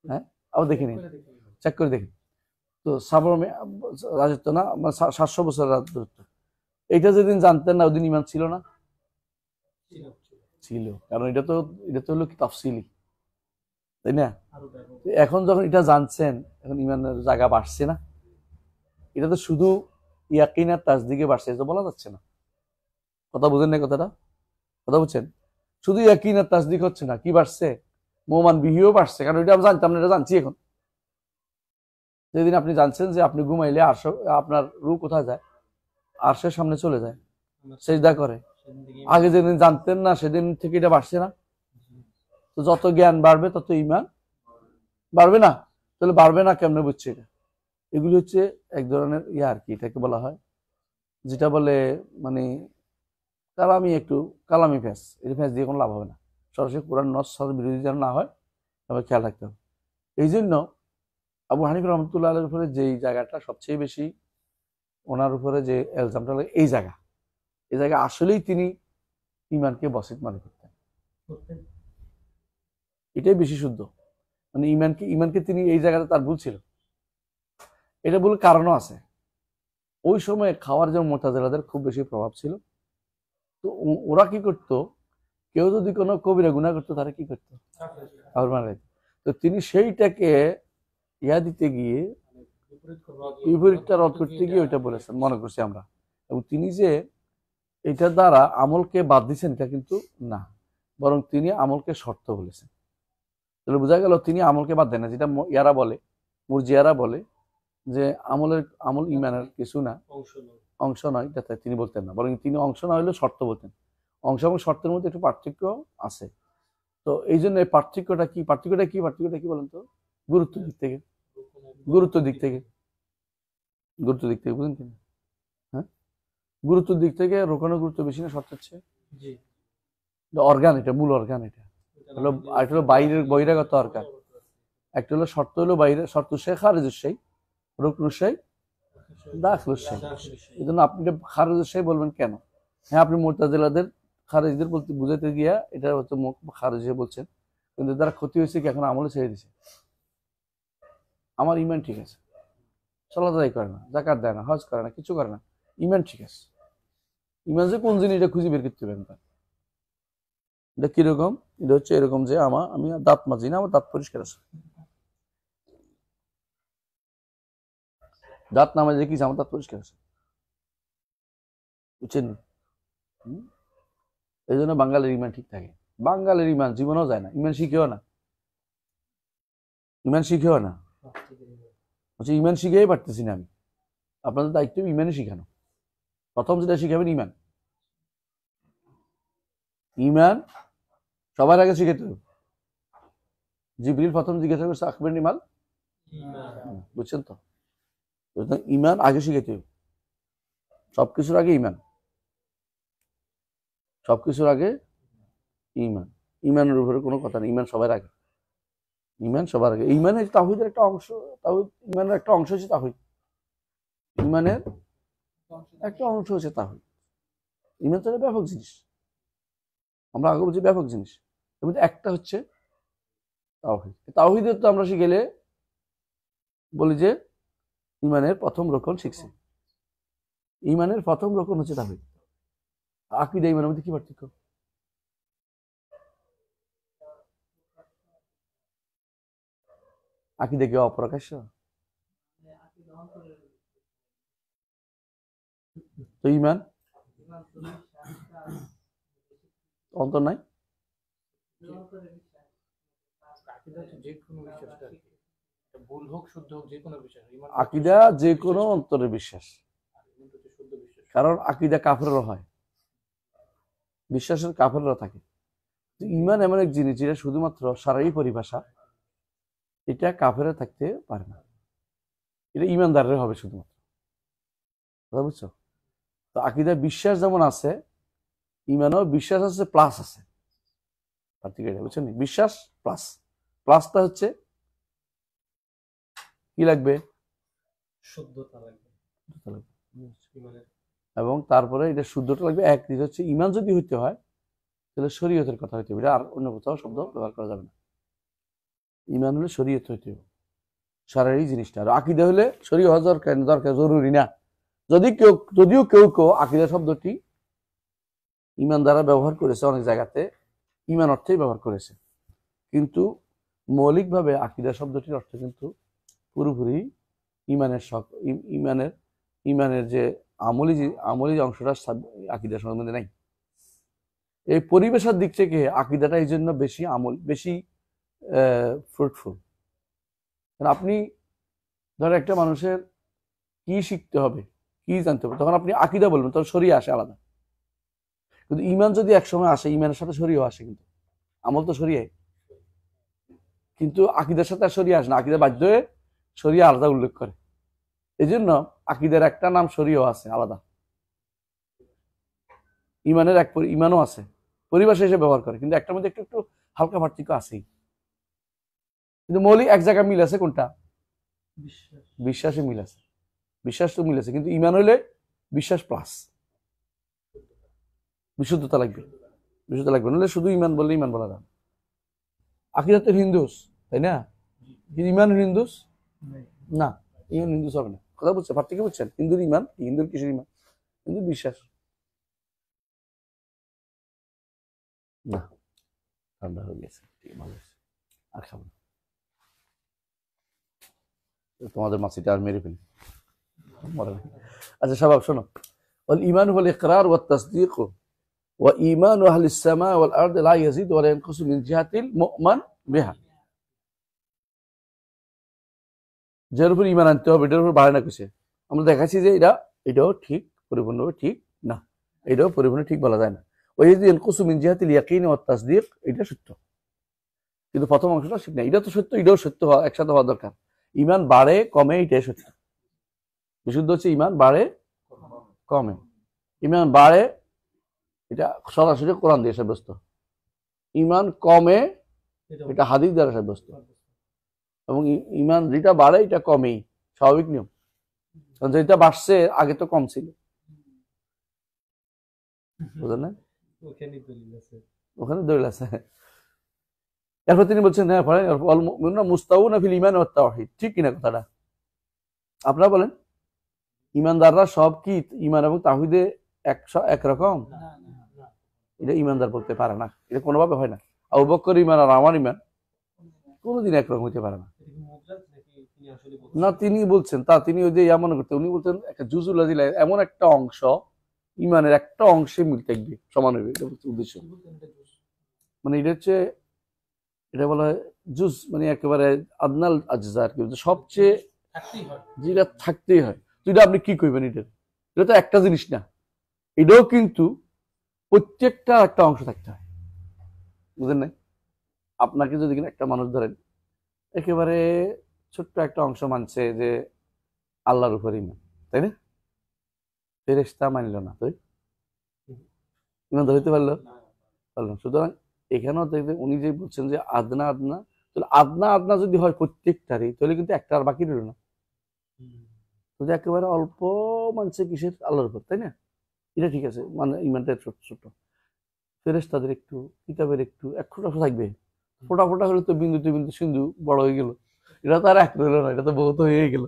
হ্যাঁ, আবার দেখে নিন, চেক করে দেখেন তো। সাবর রাজত্ব না, 700 বছর রাজত্ব। এইটা যেদিন জানতেন না ওদিন ইমান ছিল না? ছিল, কারণ এটা তো হলো কি তাফসিলি, তাই না? এখন যখন এটা জানছেন, এখন ইমানের জায়গা বাড়ছে না? এটা তো শুধু ইয়াকিন আর তাসদীকে বাড়ছে, এটা বলা যাচ্ছে না। কথা বুঝেন না কথাটা? কথা বুঝছেন? শুধু ইয়াকিন আর তাসদীক হচ্ছে না, কি বাড়ছে? মোমান বিহিও বাড়ছে, কারণ এটা আমি জানতাম না, এটা জানছি এখন। যেদিন আপনি জানছেন যে আপনি ঘুমাইলে আপনার রূহ কোথায় যায়? আরশের সামনে চলে যায়, সেজদা করে। আগে যেদিন জানতেন না সেদিন থেকে এটা বাড়ছে না? তো যত জ্ঞান বাড়বে তত ইমান বাড়বে না? তাহলে বাড়বে না কেমনে বুঝছে? এটা এগুলি হচ্ছে এক ধরনের ইয়া আর কি, এটাকে বলা হয়, যেটা বলে মানে কালামি ফ্যাস। এই ফ্যাস দিয়ে কোনো লাভ হবে না, সরাসরি কোরআন নস বিরোধী যেন না হয়, তবে খেয়াল রাখতে হবে। এই জন্য আবু হানিফা রহমতুল্লাহ আলাইহির উপরে যেই জায়গাটা সবচেয়ে বেশি, ওনার উপরে যে এলজামটা লাগে, এই জায়গা আসলেই তিনি ইমানকে বসিত মনে করতেন, এটাই বেশি শুদ্ধ। মানে ইমানকে তিনি এই জায়গাতে তার ভুল ছিল। এটা ভুল কারণও আছে। ওই সময় খাওয়ার যেমন মুতাজিলাদের খুব বেশি প্রভাব ছিল। তো ওরা কি করতো, কেউ যদি কোনো কবিরা গুনাহ করতো তারা কি করতো, কাফের বানাইত। তো তিনি সেইটাকে দিতে গিয়ে, বিপরীতটা রদ করতে গিয়ে ওইটা বলেছেন, মনে করছি আমরা। এবং তিনি যে এটার দ্বারা আমলকে বাদ দিচ্ছেন এটা কিন্তু না, বরং তিনি আমলকে শর্ত বলেছেন। তাহলে বোঝা গেল তিনি আমলকে বাদ দেন না, যেটা ইয়ারা বলে, মুরজিয়ারা বলে যে আমল ইমানের কিছু না, অংশ নয়, এটা তিনি বলতেন না, বরং তিনি অংশ না হলেও শর্ত বলতেন। অংশ এবং শর্তের মধ্যে একটু পার্থক্য আছে। তো এই জন্য এই পার্থক্যটা কি বলেন তো? গুরুত্বের দিক থেকে বুঝেন কিনা? হ্যাঁ, গুরুত্বের দিক থেকে রোকানোর গুরুত্ব বেশি না শর্তের চেয়ে? অর্গান, এটা মূল অর্গান। এটা হলো বাইরের বহিরাগত অর্গান। একটা হলো শর্ত, হলো বাইরে শর্ত সে খারেজুসাই, রুকনুসাই, দাখলুসাই। এই জন্য আপনি খারেজুসাই বলবেন কেন? হ্যাঁ, আপনি মুতাজিলাদের খারেজদের বলতে বুঝাইতে গিয়া এটা হচ্ছে খারেজ বলছেন, কিন্তু তারা ক্ষতি হয়েছে কি এখন আমলে ছেড়ে দিছে। আমার ইমান ঠিক আছে, সালাত আদায় করে না, যাকাত দেয় না, হজ করে না, কিছু করে না, ইমান ঠিক আছে। ইমান যে কোন জিনিস এটা খুঁজে বের করতে পারেন তার। এটা কিরকম? এটা হচ্ছে এরকম যে আমি দাঁত মাজি না, আমার দাঁত পরিষ্কার আছে। দাঁত না মাজে কি আমার দাঁত পরিষ্কার আছে, বুঝছেন? এই জন্য বাঙালির ইমান ঠিক থাকে। বাঙালির ইমান জীবনেও যায় না, ইমান শিখেও না, ইমান শিখেই পারতেছি না আমি। আপনাদের দায়িত্ব ইমানই শিখানো। প্রথম যেটা শিখাবেন ইমান সবার আগে শিখাতে হবে। জিবরিল প্রথম জিজ্ঞাসা করছে আখবিরনি মাল, বুঝছেন তো? ইমান আগে শিখাতে হবে, সবকিছুর আগে ইমান, ইমানের উপরে কোনো কথা নেই। ইমান সবার আগে, ইমানের তাওহীদের একটা অংশ, ইমানের একটা অংশ হচ্ছে তাওহীদ। ইমানের একটা অংশ হচ্ছে তাওহীদ। ইমান তো ব্যাপক জিনিস, আমরা আগে বলছি ব্যাপক জিনিস। এর মধ্যে একটা হচ্ছে তাওহীদ। তাওহীদের তো আমরা শিখেলে বলি যে ইমানের প্রথম রকন শিখছি। ইমানের প্রথম রকন হচ্ছে তাওহীদ। আকীদা ইমানের মধ্যে কি পার্থক্য? আকীদা কি অপ্রকাশ্য? তো ইমান অন্তর নাই। আকীদা যে কোনো অন্তরের বিশ্বাস, কারণ আকীদা কাফেরও হয়, বিশ্বাসের কাফেরও থাকে। ইমান এমন এক জিনিস যেটা শুধুমাত্র শারঈ পরিভাষা, এটা কাফেরও থাকতে পারে না, এটা ইমানদারের হবে শুধুমাত্র। কথা বুঝছো? তো আকীদা বিশ্বাস যেমন আছে, ইমানও বিশ্বাস আছে প্লাস আছে, বুঝছেন? বিশ্বাস প্লাসটা হচ্ছে কি লাগবে? শুদ্ধতা লাগবে। এবং তারপরে এটা শুদ্ধতা লাগবে। এক হচ্ছে ইমান যদি হইতে হয় তাহলে শরীয়তের কথা হইতে হবে, আর অন্য কোথাও শব্দ ব্যবহার করা যাবে না। ইমান হলে শরীয়ত হইতে হবে, শারীরিক জিনিসটা। আর আকীদা হলে শরীয়ত হওয়া দরকার জরুরি না। যদিও কেউ আকীদা শব্দটি ইমান দ্বারা ব্যবহার করেছে, অনেক জায়গাতে ইমান অর্থেই ব্যবহার করেছে, কিন্তু মৌলিকভাবে আকীদা শব্দটির অর্থ কিন্তু পুরোপুরি ইমানের যে আমলি অংশটা আকীদার সম্বন্ধে নাই। এই পরিবেশের দিক থেকে আকীদাটা এই জন্য বেশি ফ্রুটফুল। আপনি ধর একটা মানুষের কি শিখতে হবে, কি জানতে হবে, তখন আপনি আকীদা বলবেন, তখন শরীয়ত আসে আলাদা। কিন্তু ইমান যদি একসময় আসে, ইমানের সাথে শরীয়ত আসে, কিন্তু আমল তো শরীয়ত, কিন্তু আকীদার সাথে আর শরীয়ত আসে না। আকীদা বাধ্য হয়ে শরীয়ত আলাদা উল্লেখ করে। এই জন্য আকীদার একটা নাম শরীয়ত আছে আলাদা, ইমানের ইমানও আছে, পরিভাষা হিসেবে ব্যবহার করে, কিন্তু একটার মধ্যে একটু হালকা পার্থক্য আছেই। কিন্তু মৌলিক এক জায়গায় মিল আছে, কোনটা? বিশ্বাসে মিল আছে, বিশ্বাস তো মিল আছে, কিন্তু ইমান হইলে বিশ্বাস প্লাস বিশুদ্ধতা লাগবে, নইলে শুধু ইমান বললে ইমান বলা যায়। আকীদা তো হিন্দুস, তাই না? ইমান হিন্দুস না, ইমান হিন্দুস হবে না। কথা বুঝছেন? পার্থক্য বুঝছেন? হিন্দুর ইমান, হিন্দুর কিসের ইমান? হিন্দুর বিশ্বাস। না, ঠান্ডা হয়ে গেছে, ঠিক ভালো হয়েছে, আর খাবো না। তোমাদের মাছিটা আর মেরে ফেলি, মরে না। আচ্ছা শাবাব শোনো, والإيمان هو الإقرار والتصديق وإيمان أهل السماء والأرض لا يزيد ولا ينقص من جهة المؤمن بها। যার উপর ইমান আনতে হবে এটার উপর বাড়ে না কিছু। আমরা দেখাচ্ছি যে এটাও ঠিক পরিপূর্ণভাবে ঠিক না, এটাও পরিপূর্ণ ঠিক বলা যায় না। ওই যে ينقص من جهة اليقين والتصديق এটা সত্য, কিন্তু প্রথম অংশটা ঠিক না। এটা তো সত্য, এটাও সত্য হওয়া একসাথে হওয়া দরকার। ইমান বাড়ে কমে এটাই সত্য। বিশুদ্ধ হচ্ছে ইমান বাড়ে কমে। ইমান বাড়ে এটা সরাসরি কোরআন দিয়ে সাব্যস্ত, ইমান কমে এটা হাদিস দ্বারা সাব্যস্ত। এবং ইমান যেটা বাড়ে এটা কমেই, স্বাভাবিক নিয়ম। কারণ যেটা বাড়ছে আগে তো কম ছিল, বুঝলেন না? ওখানে দলিল আছে। এরপর তিনি বলছেন হ্যাঁ মুস্তাউনা ফিল ঈমান ওয়াত তাওহীদ, ঠিক কিনা কথাটা? আপনারা বলেন ইমানদাররা সব কি ইমান এবং তাওহীদে একরকম? এটা ইমানদার বলতে পারে না, এটা কোনোভাবে হয় না। আবু বকর ইমান আর আমার ইমান কোনোদিন একরকম হইতে পারে না। না, তিনি বলছেন তিনি ওই যে মনে করতেন, উনি বলতেন একটা জুজুল আজিলা এমন একটা অংশ ইমানের একটা অংশে মিল থাকবে, সমান হইবে, এটা হচ্ছে উদ্দেশ্য। মানে এটা হচ্ছে, এটা বলা হয় জুজ, মানে একেবারে আদনাল আজজা আর কি, সবচেয়ে যেটা থাকতেই হয়। তো এটা আপনি কি কইবেন? এটা তো একটা জিনিস না, এটাও কিন্তু প্রত্যেকটা একটা অংশ থাকতে হয়, বুঝলেন না? আপনাকে যদি কিনা একটা মানুষ ধরেন একেবারে ছোট্ট একটা অংশ মানছে যে আল্লাহর উপর ইমান, তাই না? ফেরেশতা মানল না, তাই ইমান ধরতে পারলো? সুতরাং এখানেও দেখবেন উনি যে বলছেন যে আদনা আদনা, তাহলে আদনা আদনা যদি হয় প্রত্যেকটারই, তাহলে কিন্তু একটা আর বাকি রইল না। যদি একেবারে অল্প মানছে কিসের? আল্লাহর উপর, তাই না? এটা ঠিক আছে, মানে ইমানটা ছোট ছোট। ফেরেশতাদের একটু, কিতাবের একটু, এক ফোঁটা থাকবে। ফোঁটা ফোঁটা হলে তো বিন্দুতে বিন্দু সিন্ধু বড় হয়ে গেল, এটা তো আর এক রইল না, এটা তো বহুত হয়ে গেল।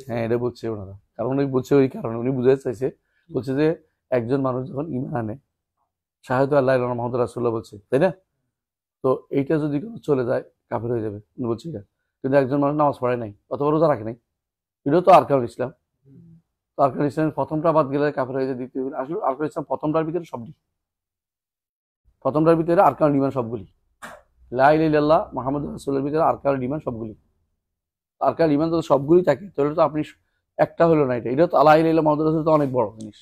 হ্যাঁ, এটা বলছে ওনারা, কারণ উনি বলছে ওই কারণে, উনি বুঝাতে চাইছে, বলছে যে একজন মানুষ যখন ইমান আনে, শাহাদাতু আল্লাহ ইলাহা মুহাম্মাদুর রাসূলুল্লাহ বলছে, তাই না? তো এইটা যদি কেউ চলে যায় কাফের হয়ে যাবে, উনি বলছে এটা। কিন্তু একজন মানুষ নামাজ পড়ে নাই অথবা রোজা রাখে নাই, এটাও তো আরকানুল ইসলাম। তো আরকানুল ইসলামের প্রথমটা বাদ গেলে কাফের হয়ে যায়, দ্বিতীয় আসলে আরকানুল ইসলাম প্রথমটার ভিতরে সবটি, প্রথমটার ভিতরে আরকানুল ঈমান সবগুলি, লা ইলাহা ইল্লাল্লাহ মুহাম্মাদুর রাসূলুল্লাহর ভিতরে আরকানুল ঈমান সবগুলি। আরকানুল ঈমান যদি সবগুলি থাকে তাহলে তো আপনি একটা হলো না, এটা তো লা ইলাহা ইল্লাল্লাহ মুহাম্মাদুর রাসূলুল্লাহ তো অনেক বড় জিনিস।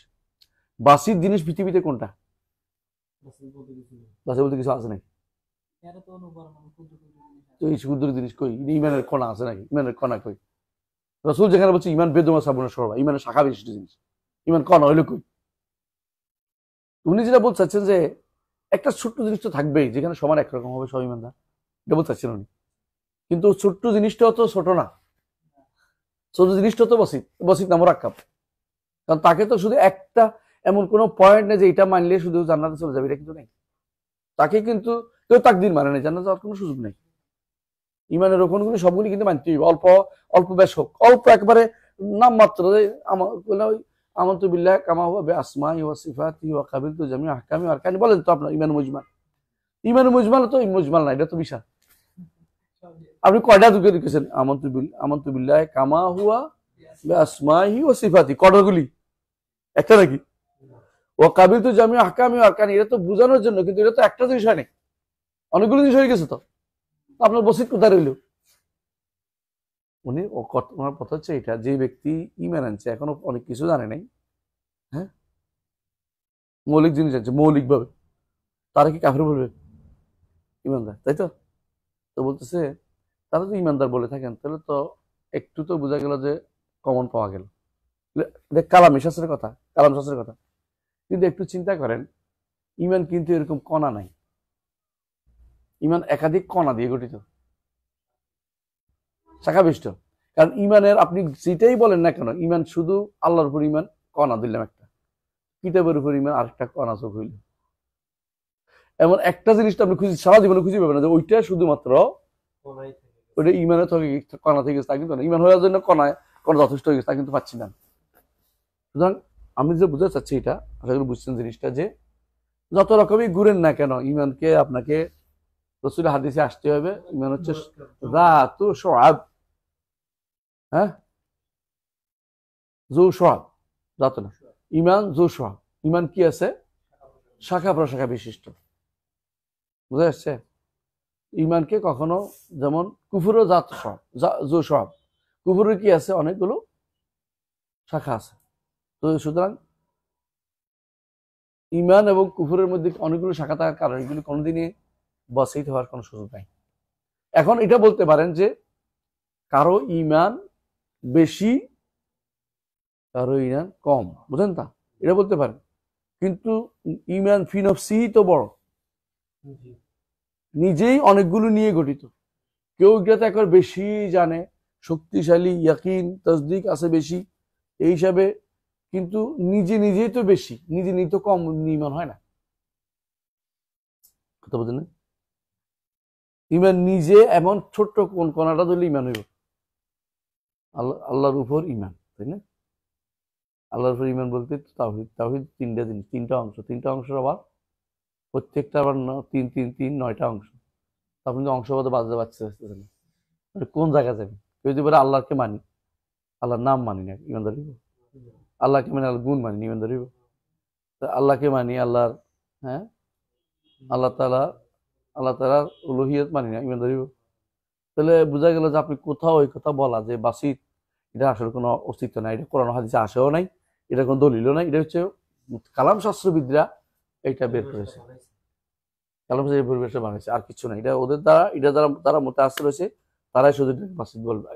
বাসির জিনিস পৃথিবীতে কোনটা? বাসি বলতে কিছু আছে নাকি? তো এই ক্ষুদ্র জিনিস কই? ইমানের কণা আছে নাকি? ইমানের কণা কই? রাসূল যেখানে বলছে ইমান বেদমা সাবুনা সরবা, ইমানের শাখা বিশিষ্ট জিনিস, ইমান কণা হইলো কই? উনি যেটা বলতে চাচ্ছেন যে একটা ছোট্ট জিনিস তো থাকবেই যেখানে সমান একরকম হবে সব ইমানদার, এটা বলতে চাচ্ছেন উনি। কিন্তু ছোট্ট জিনিসটাও তো ছোট না, ছোট জিনিসটা তো বসিত না মোরাক্কাব। কারণ তাকে তো শুধু একটা এমন কোনো পয়েন্ট নেই যে এটা মানলে শুধু জান্নাতে চলে যাবে, এটা কিন্তু নেই। তাকে কিন্তু কেউ তাকদীর মানে নেই, জান্নাতে যাওয়ার কোনো সুযোগ নেই। ইমানের রোকনগুলি সবগুলি কিন্তু মানতে হবে, অল্প অল্প বেশ হোক, অল্প একবারে নাম মাত্র। আমানতু বিল্লাহি কামা হুয়া বিআসমাই ওয়া সিফাতি ওয়া কাবিলতু জামি আহকামি ওয়া আরকানি, বলেন তো আপনার ইমান মুজমাল। ইমান মুজমাল তো মুজমাল না, এটা তো বিশাল। আপনি কয়টা দুকে লিখেছেন? আমানতু বিল্লাহি কামা হুয়া বিআসমাইহি ওয়া সিফাতি, কয়টাগুলি? একটা নাকি? ওয়া কাবিলতু জামি আহকামি ওয়া আরকানি, এটা তো বোঝানোর জন্য, কিন্তু এটা তো একটা জিনিস হয় নাই, অনেকগুলো জিনিস হয়ে গেছে। তো আপনার বসিত কোথায় রইল? ওনার কথা হচ্ছে এটা, যে ব্যক্তি ইমান আনছে এখনো অনেক কিছু জানে নাই, হ্যাঁ, মৌলিক জিনিস আছে মৌলিক ভাবে, তারা কি কাফের বলবে? ইমানদার, তাই তো? তো বলতেছে তারা যদি ইমানদার বলে থাকেন তাহলে তো একটু তো বোঝা গেল যে কমন পাওয়া গেল, কালাম শাস্ত্রের কথা, কালাম শাস্ত্রের কথা। কিন্তু একটু চিন্তা করেন, ইমান কিন্তু এরকম কণা নাই, ইমান একাধিক কণা দিয়ে গঠিত, শাখাবিষ্ট। কারণ ইমানের আপনি যেটাই বলেন না কেন, ইমান শুধু আল্লাহর উপর ইমান কণা দিলাম একটা, কিতাবের উপর ইমান আরেকটা কণা চোখ হইল, এমন একটা জিনিসটা আপনি খুঁজে সারা জীবনে খুঁজে পাবেন না যে ওইটা শুধুমাত্র ওইটা ইমানের থেকে কণা থেকে গেছে তা কিন্তু না। ইমান হওয়ার জন্য কণা যথেষ্ট হয়ে গেছে তা কিন্তু পাচ্ছি না। সুতরাং আমি যে বুঝতে চাচ্ছি এটা আশা করি বুঝছেন জিনিসটা, যে যত রকমই ঘুরেন না কেন ইমানকে আপনাকে রাসূল হাদিসে আসতে হবে। ইমান হচ্ছে যাতু শুআব, হ্যাঁ, যু শুআব, যাতু না, ইমান যু শুআব। ইমান কি আছে? শাখা প্রশাখা বিশিষ্ট। বুঝা যাচ্ছে? ইমানকে কখনো যেমন কুফুরও জাত সব যু সব, কুফুরের কি আছে? অনেকগুলো শাখা আছে। তো সুতরাং ইমান এবং কুফুরের মধ্যে অনেকগুলো শাখা থাকার কারণে এগুলো কোনোদিনই বসিত হওয়ার কোনো সুযোগ নাই। এখন এটা বলতে পারেন যে কারো ইমান বেশি, কারো ইমান কম, বুঝেন তা? এটা বলতে পারেন, কিন্তু ইমান ফি নফসি তো বড়, নিজেই অনেকগুলো নিয়ে গঠিত। কেউ এটাতে একবার বেশি জানে, শক্তিশালী ইয়াকিন তাসদিক আছে বেশি এই হিসাবে, কিন্তু নিজেই তো বেশি, নিজে তো কম ইমান হয় না। কথা বুঝলেন না? ইমান নিজে এমন ছোট্ট কোন কোনাটা ধরলে ইমান হইব। আল্লাহর উপর ইমান, তাই না? আল্লাহর উপর ইমান বলতে তাওহীদ, তাওহীদ তিনটা জিনিস, তিনটা অংশের আবার প্রত্যেকটা আবার নয়টা অংশ। আপনি অংশবাদে বাজতে পারছেন কোন জায়গা যাবে? কেউ যদি বলে আল্লাহকে মানি, আল্লাহর নাম মানি না, ইমানদার হইব? আল্লাহকে মানি, আল্লাহর গুণ মানি, ইমানদার হইব? আল্লাহকে মানি, আল্লাহর, হ্যাঁ, আল্লাহ তাআলার উলুহিয়ত মানি না, ইমানদার হইব? তাহলে বোঝা গেল যে আপনি কোথাও ওই কথা বলা যে বাসিত, এটা আসলে কোনো অস্তিত্ব নাই, এটা কোরআন হাদিসে আসেও নাই, এটা কোনো দলিলও নাই, এটা হচ্ছে কালাম শাস্ত্রবিদরা এটা বের করেছে, কালাম শাস্ত্রের পরিবেশে বানাইছে, আর কিছু নাই। এটা ওদের দ্বারা, এটা দ্বারা তারা মুতাআসসির হয়েছে, তারাই শুধু বাসিত বলবে,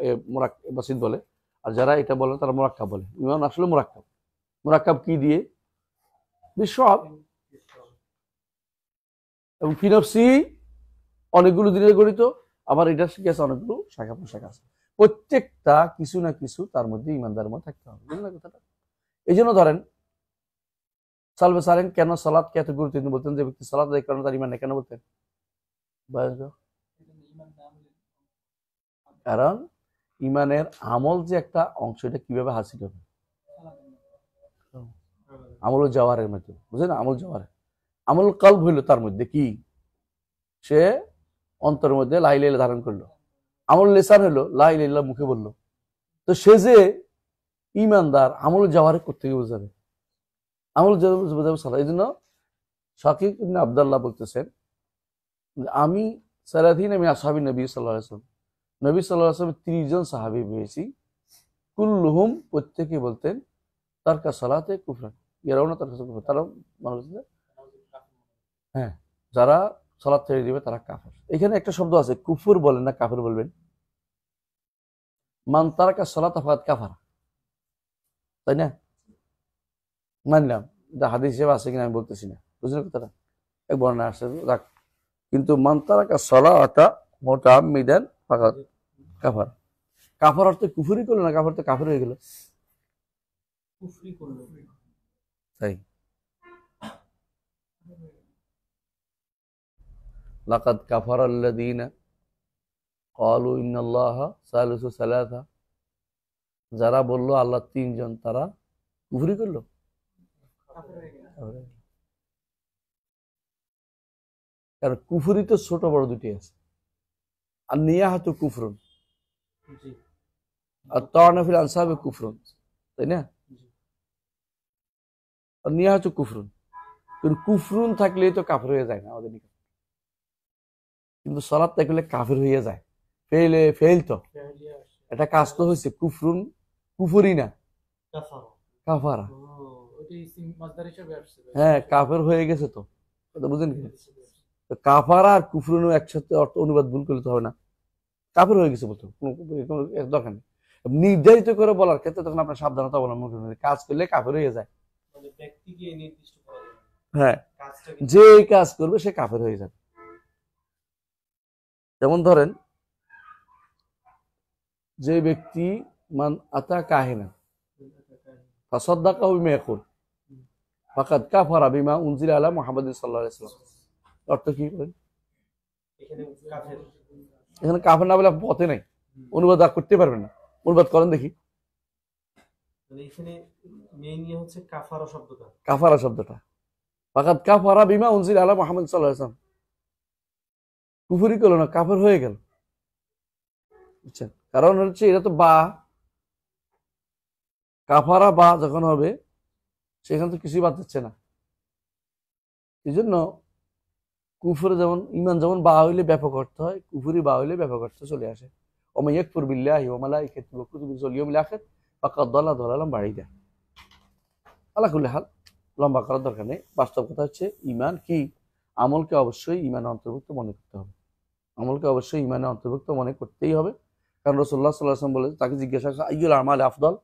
বাসিত বলে। আর যারা এটা বলে তারা মুরাক্কাব বলে। ইমান আসলে মুরাক্কাব। মুরাক্কাব কি দিয়ে? বিশ্বব এবং ফি নফসি অনেকগুলো দিনের গঠিত, আবার এটা শিখে আছে অনেকগুলো শাখা প্রশাখা আছে। প্রত্যেকটা কিছু না কিছু তার মধ্যে ইমানদারের মধ্যে থাকতে হবে, বুঝলেন কথাটা? এই জন্য ধরেন সালবে সালেন কেন সালাতকে এত গুরুত্ব দিতেন, বলতেন যে ব্যক্তি সালাত আদায় করেন তার ইমান নেই, কেন বলতেন? কারণ ইমানের আমল যে একটা অংশ, এটা কিভাবে হাসিল হবে? আমল জাওয়ারের মধ্যে, বুঝলেন? আমল জাওয়ারে, আমল কলব হইল তার মধ্যে কি, সে অন্তরের মধ্যে লা ইলাহা ইল্লাল্লাহ ধারণ করলো। আমল লিসান হলো লা ইলাহা ইল্লাল্লাহ মুখে বললো। তো সে যে ইমানদার, আমল জাওয়ারে করতে গিয়ে বোঝাবে, আমল বোঝাবে সালাত। এই জন্য শাকিক ইবনে আব্দুল্লাহ বলতেছেন, আমি সালাতিন আমি আসহাবি নবী সাল্লাল্লাহু আলাইহি ওয়াসাল্লাম, নবী সাল্লাল্লাহু আলাইহি ওয়াসাল্লাম 30 জন সাহাবী পেয়েছি, কুল্লুহুম প্রত্যেকে বলতেন তারকা সালাতে কুফরান, এরাও না তারকা কুফর, তারা মানুষ, হ্যাঁ, যারা সালাত ছেড়ে দিবে তারা কাফের। এখানে একটা শব্দ আছে, কুফর বলেন না কাফের বলবেন। মান তারাকা সালাতা ফাকাদ কাফারা, তাই না? মানলাম, এটা হাদিস হিসেবে আছে কিনা আমি বলতেছি না, বুঝলেন কথাটা? এক বর্ণনা আসছে রাখ, কিন্তু মান তারাকা সালাতা মুতাআম্মিদান ফাকাদ কাফারা। কাফার অর্থ কুফরি করলো না, কাফার তো কাফের হয়ে গেল, তাই। লাকাদ কাফারাল্লাযীনা ক্বালু ইন্নাল্লাহা সালিসু সালাসা, যারা বললো আল্লাহ তিনজন, তারা কুফরি করলো। কারণ কুফরি তো ছোট বড় দুটি আছে, আর নিয়াহাতু কুফরুন, আর তাওয়ানা ফিল আনসাবে কুফরুন, তাই না? আর নিয়াহাতু কুফরুন, কিন্তু কুফরুন থাকলেই তো কাফের হয়ে যায় না আমাদের নিকট, কিন্তু সালাত থাকলে কাফের হয়ে যায়। ফেল তো এটা কাজ তো হয়েছে, কুফরুন কুফরি না কাফারা, হ্যাঁ কাফের হয়ে গেছে তো, কথা বুঝেন কি? কাফারা আর কুফরুন একসাথে অর্থ অনুবাদ ভুল করলে তো হবে না, কাফের হয়ে গেছে বলতো কোনো দরকার নেই। নির্ধারিত করে বলার ক্ষেত্রে তখন আপনার সাবধানতা অবলম্বন করবেন, কাজ করলে কাফের হয়ে যায়, হ্যাঁ, যে কাজ করবে সে কাফের হয়ে যাবে। যেমন ধরেন যে ব্যক্তি মান আতা কাহিনা ফাসাদ্দাকাহু বিমা ইয়াকুল ফাকাদ কাফারা বিমা উনজিলা আলা মুহাম্মাদিন সাল্লাল্লাহু আলাইহি ওয়াসাল্লাম, অর্থ কি বলেন? এখানে কাফের এখানে কাফের না বলে আপনি পথে নাই, অনুবাদ আর করতে পারবেন না। অনুবাদ করেন দেখি। মানে এখানে মেইন ইয়ে হচ্ছে কাফারা শব্দটা। কাফারা শব্দটা, ফাকাদ কাফারা বিমা উনজিলা আলা মুহাম্মদ সাল্লাল্লাহু আলাইহি ওয়াসাল্লাম, কুফরি করলো না, কাফের হয়ে গেল। বুঝছেন? কারণ হচ্ছে এটা তো বা, কাফারা বা যখন হবে সেখানে তো কিছুই বাদ দিচ্ছে না। এই জন্য কুফরে যেমন ইমান যেমন বা হইলে ব্যাপক অর্থ হয়, কুফরি বা হইলে ব্যাপক অর্থ চলে আসে। ওয়া ইয়াকফুর বিল্লাহি ওয়া মালাইকাতিহি ওয়া কুতুবিহি ওয়াল ইয়াউমিল আখির ফাকাদ দাল্লা দালালান বাঈদা। আলা কুল্লি হাল, লম্বা করার দরকার নেই। বাস্তব কথা হচ্ছে ইমান কি, আমলকে অবশ্যই ইমানের অন্তর্ভুক্ত মনে করতে হবে। আমলকে অবশ্যই ইমানের অন্তর্ভুক্ত মনে করতেই হবে। কারণ রাসূলুল্লাহ সাল্লাল্লাহু আলাইহি ওয়াসাল্লাম বলে, তাকে জিজ্ঞাসা করা আইয়ুল আমাল আফদল,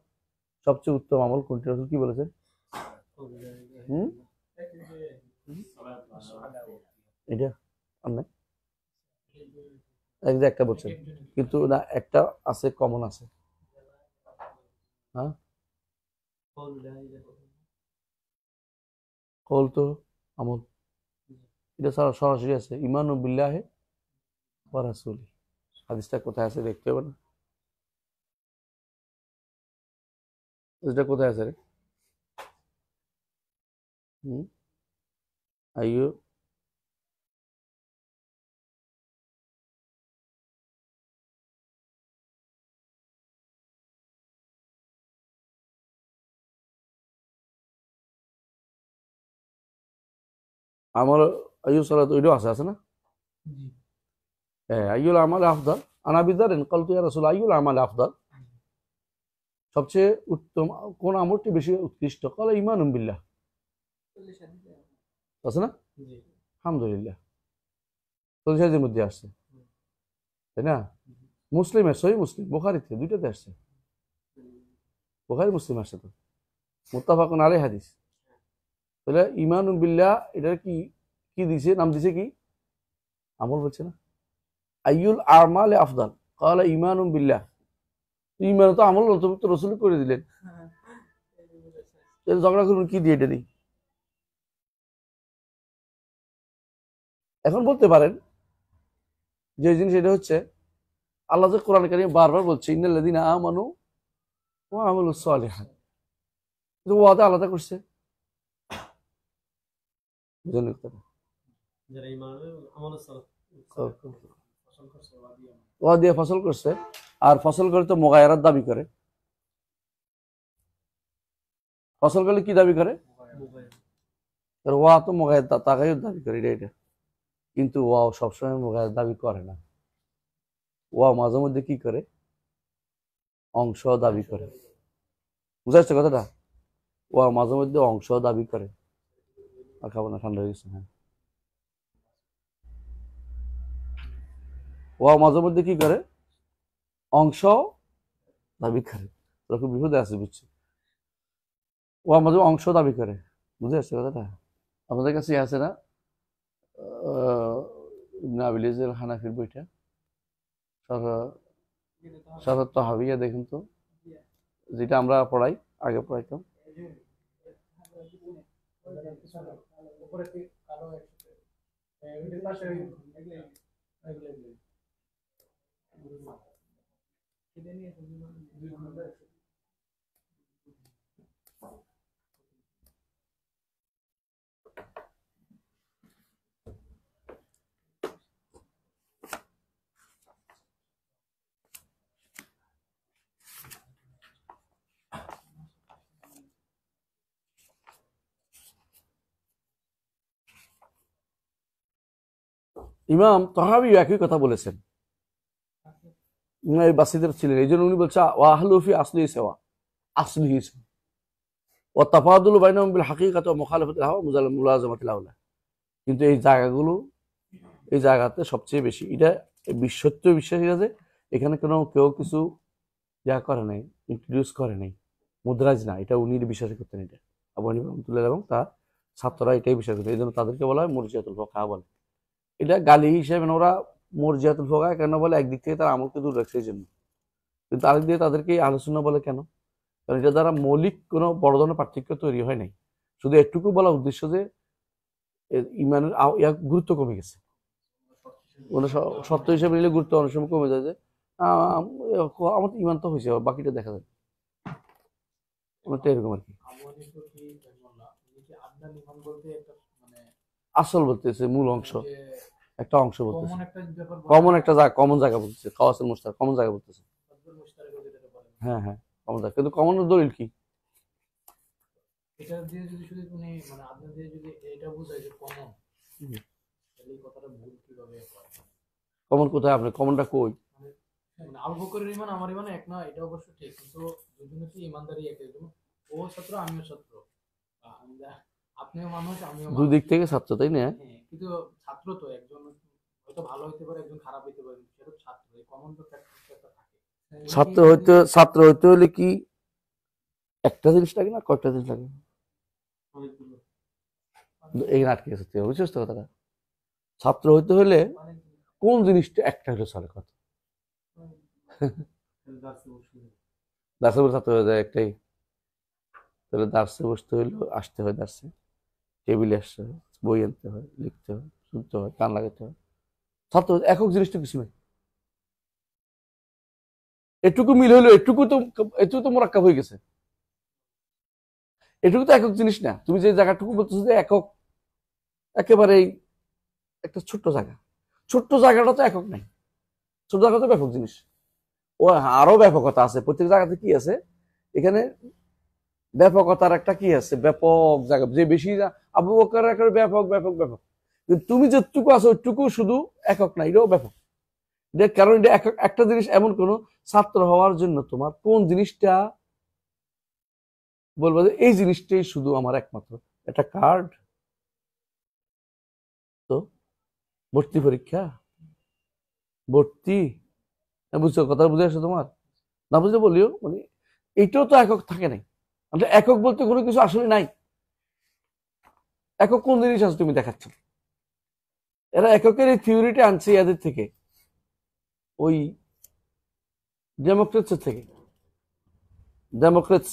সবচেয়ে উত্তম আমল কোনটি? রাসূল কি বলেছেন? এটা আর এক যে একটা বলছেন, কিন্তু না একটা আছে, কমন আছে। হ্যাঁ, কল তো আমল, এটা সরাসরি আছে, ইমানু বিল্লাহি ওয়া রাসূলি। হাদিসটা কোথায় আছে দেখতে হবে না? এটা কোথায় আছে রে? আইয়ু আমার আইয়ু সালাত ওইটাও আছে না? হ্যাঁ, আইয়ুল আমাল আফদল, আনা বিদারিন ক্বালতু ইয়া রাসূল আইয়ুল আমাল আফদল, সবচেয়ে উত্তম কোন আমলটি বেশি উৎকৃষ্ট? ক্বালা ঈমানুম বিল্লাহ, আছে না? আলহামদুলিল্লাহ, 40 মধ্যে আসছে, তাই না? মুসলিমের সহিহ মুসলিম, বুখারীতে দুইটাতে আসছে, বুখারী মুসলিম আসছে তো, মুত্তাফাকুন আলাইহি হাদিস। তাহলে ঈমানুম বিল্লাহ এটার কি কি দিছে, নাম দিছে কি? আমল বলছে না? আইয়ুল আমাল আফদল ক্বালা ঈমানুম বিল্লাহ, ঈমান তো আমল অন্তর্ভুক্ত, রাসূল করে দিলেন, ঝগড়া করুন কি দিয়ে? এটা নেই। এখন বলতে পারেন যে জিনিস এটা হচ্ছে, আল্লাহ যে কোরআন কারীমে বারবার বলছে ইন্নাল্লাযীনা আমানু ওয়া আমিলুস সালিহাত, কিন্তু ওয়াদা আলাদা করছে, বুঝলেন কথা? যারা ঈমানের আমল সালাত ফসল করছে ওয়া দিয়ে ফসল করছে, আর ফসল করে তো মুগায়রাত দাবি করে। ফসল করলে কি দাবি করে? আর ওয়া তো মুগায়রাত তাগায়ুর দাবি করে, এটা কিন্তু ওয়াও সবসময় মুগায়রাত দাবি করে না। ওয়া মাঝে মধ্যে কি করে? অংশ দাবি করে। বুঝা যাচ্ছে কথাটা? ওয়া মাঝে মধ্যে অংশ দাবি করে। আর খাবো না, ঠান্ডা হয়ে গেছে। হ্যাঁ, ওয়া মাঝে মধ্যে কি করে? অংশ দাবি করে। তোরা খুব বিপদে আছে, বুঝছি। ওয়া মাঝে অংশ দাবি করে, বুঝে আসছে কথাটা? আমাদের কাছে আছে না ইবনে আবিল ইজের হানাফির বইটা, শরহ তাহাবিয়া, দেখুন তো, যেটা আমরা পড়াই, আগে পড়াইতাম। ইমাম তাহাবী একই কথা বলেছেন, উনি বাসিদের ছিলেন, এই জন্য উনি বলছে ওয়া আহলু ফি আসলিহি সাওয়া, আসলিহি সাওয়া, ওয়া তাফাদুলু বাইনাহুম বিল হাকিকাতি ওয়া মুখালাফাতিল হাওয়া মুলাযামাতিল আওলা। কিন্তু এই জায়গাগুলো, এই জায়গাতে সবচেয়ে বেশি এটা বিশ্বত্ব বিশ্বাসী আছে, এখানে কেউ কিছু যা করে নাই, ইন্ট্রোডিউস করে নাই, মুদ্রাজ না, এটা উনি বিশ্বাস করতেন। এটা আবু হানিফা রাহমাতুল্লাহ এবং তার ছাত্ররা এটাই বিশ্বাস করতেন, এই জন্য তাদেরকে বলা হয় মুরজিয়াতুল ফুকাহা বলে। এটা গালি হিসেবে ওরা মুরজিয়াতুল ফুকাহা কেন বলে? একদিক থেকে তারা আমলকে দূর রাখছে এই জন্য, কিন্তু আরেক দিকে তাদেরকে আহলুস সুন্নাহ বলে কেন? কারণ এটা দ্বারা মৌলিক কোনো বড় ধরনের পার্থক্য তৈরি হয় নাই। শুধু এটুকু বলা উদ্দেশ্য যে ইমানের গুরুত্ব কমে গেছে। মানে শর্ত হিসেবে নিলে গুরুত্ব অনেক সময় কমে যায় যে আমার তো ইমান তো হয়েছে, বাকিটা দেখা যায়, অনেকটা এরকম আর কি। আসল বলতেছে, মূল অংশ, একটা অংশ বলতেছে, কমন একটা জায়গা, কমন জায়গা বলতেছে, খাওয়াসের মুশতারাক কমন জায়গা বলতেছে। হ্যাঁ হ্যাঁ, কমন জায়গা, কিন্তু কমন দলিল কি? এটা দিয়ে যদি শুধু মানে আপনার দিয়ে যদি এটা বোঝায় যে কমন, তাহলে এই কথাটা ভুল কিভাবে হয়? কমন কোথায়? আপনি কমনটা কই? মানে আবু বকরের ইমান আমার ইমান এক না, এটা অবশ্য ঠিক, কিন্তু দুজনের কি ইমানদারি এক? যেমন ও ছাত্র আমিও ছাত্র, বা আপনিও মানুষ আমিও দুই মানুষ। দিক থেকে ছাত্র, তাই না? হ্যাঁ, কিন্তু ছাত্র তো একজন হয়তো ভালো হইতে পারে, একজন খারাপ হইতে পারে, সেটা তো ছাত্র, এই কমন তো ফ্যাক্টরটা থাকে। ছাত্র হইতে হলে কি একটা জিনিস লাগে না, কয়েকটা জিনিস লাগে? অনেকগুলো। এই আটকে গেছে, তুই বুঝছিস তো কথাটা? ছাত্র হইতে হলে কোন জিনিসটা একটা হলে চলে কথা? দার্সে বসে ছাত্র হয়ে যায় একটাই, তাহলে দার্সে বসতে হইলে আসতে হয়, দার্সে টেবিলে আসতে হয়, বই আনতে হয়, লিখতে হয়, শুনতে হয়, কান লাগাতে হয়। ছাত্র একক জিনিসটা কিছু নয়। এটুকু মিল হইলো, এটুকু তো মোরাক্কাব হয়ে গেছে। এটুকু তো একক জিনিস না। তুমি যে জায়গাটুকু বলতেছো যে একক, একেবারেই একটা ছোট্ট জায়গা, ছোট্ট জায়গাটা তো একক নাই, ছোট জায়গা তো ব্যাপক জিনিস। ও আরো ব্যাপকতা আছে, প্রত্যেক জায়গাতে কি আছে এখানে ব্যাপকতার একটা কি আছে, ব্যাপক জায়গা যে বেশি আবু বকর একটা ব্যাপক ব্যাপক ব্যাপক, কিন্তু তুমি যেটুকু আছো ওইটুকু শুধু একক না, এটাও ব্যাপক। কারণ এটা একটা জিনিস এমন কোন ছাত্র হওয়ার জন্য তোমার কোন জিনিসটা বলবো যে এই জিনিসটাই শুধু আমার একমাত্র, একটা কার্ড তো, ভর্তি পরীক্ষা, ভর্তি, বুঝছো কথা? বুঝে আসো তোমার? না বুঝলে বলিও, মানে এইটাও তো একক থাকে নাই। মানে একক বলতে কোনো কিছু আসলে নাই। একক কোন জিনিস আছে তুমি দেখাচ্ছ? এরা এককের এই থিওরিটা আনছে ইয়াদের থেকে, ওই ডেমোক্রেটস থেকে। ডেমোক্রেটস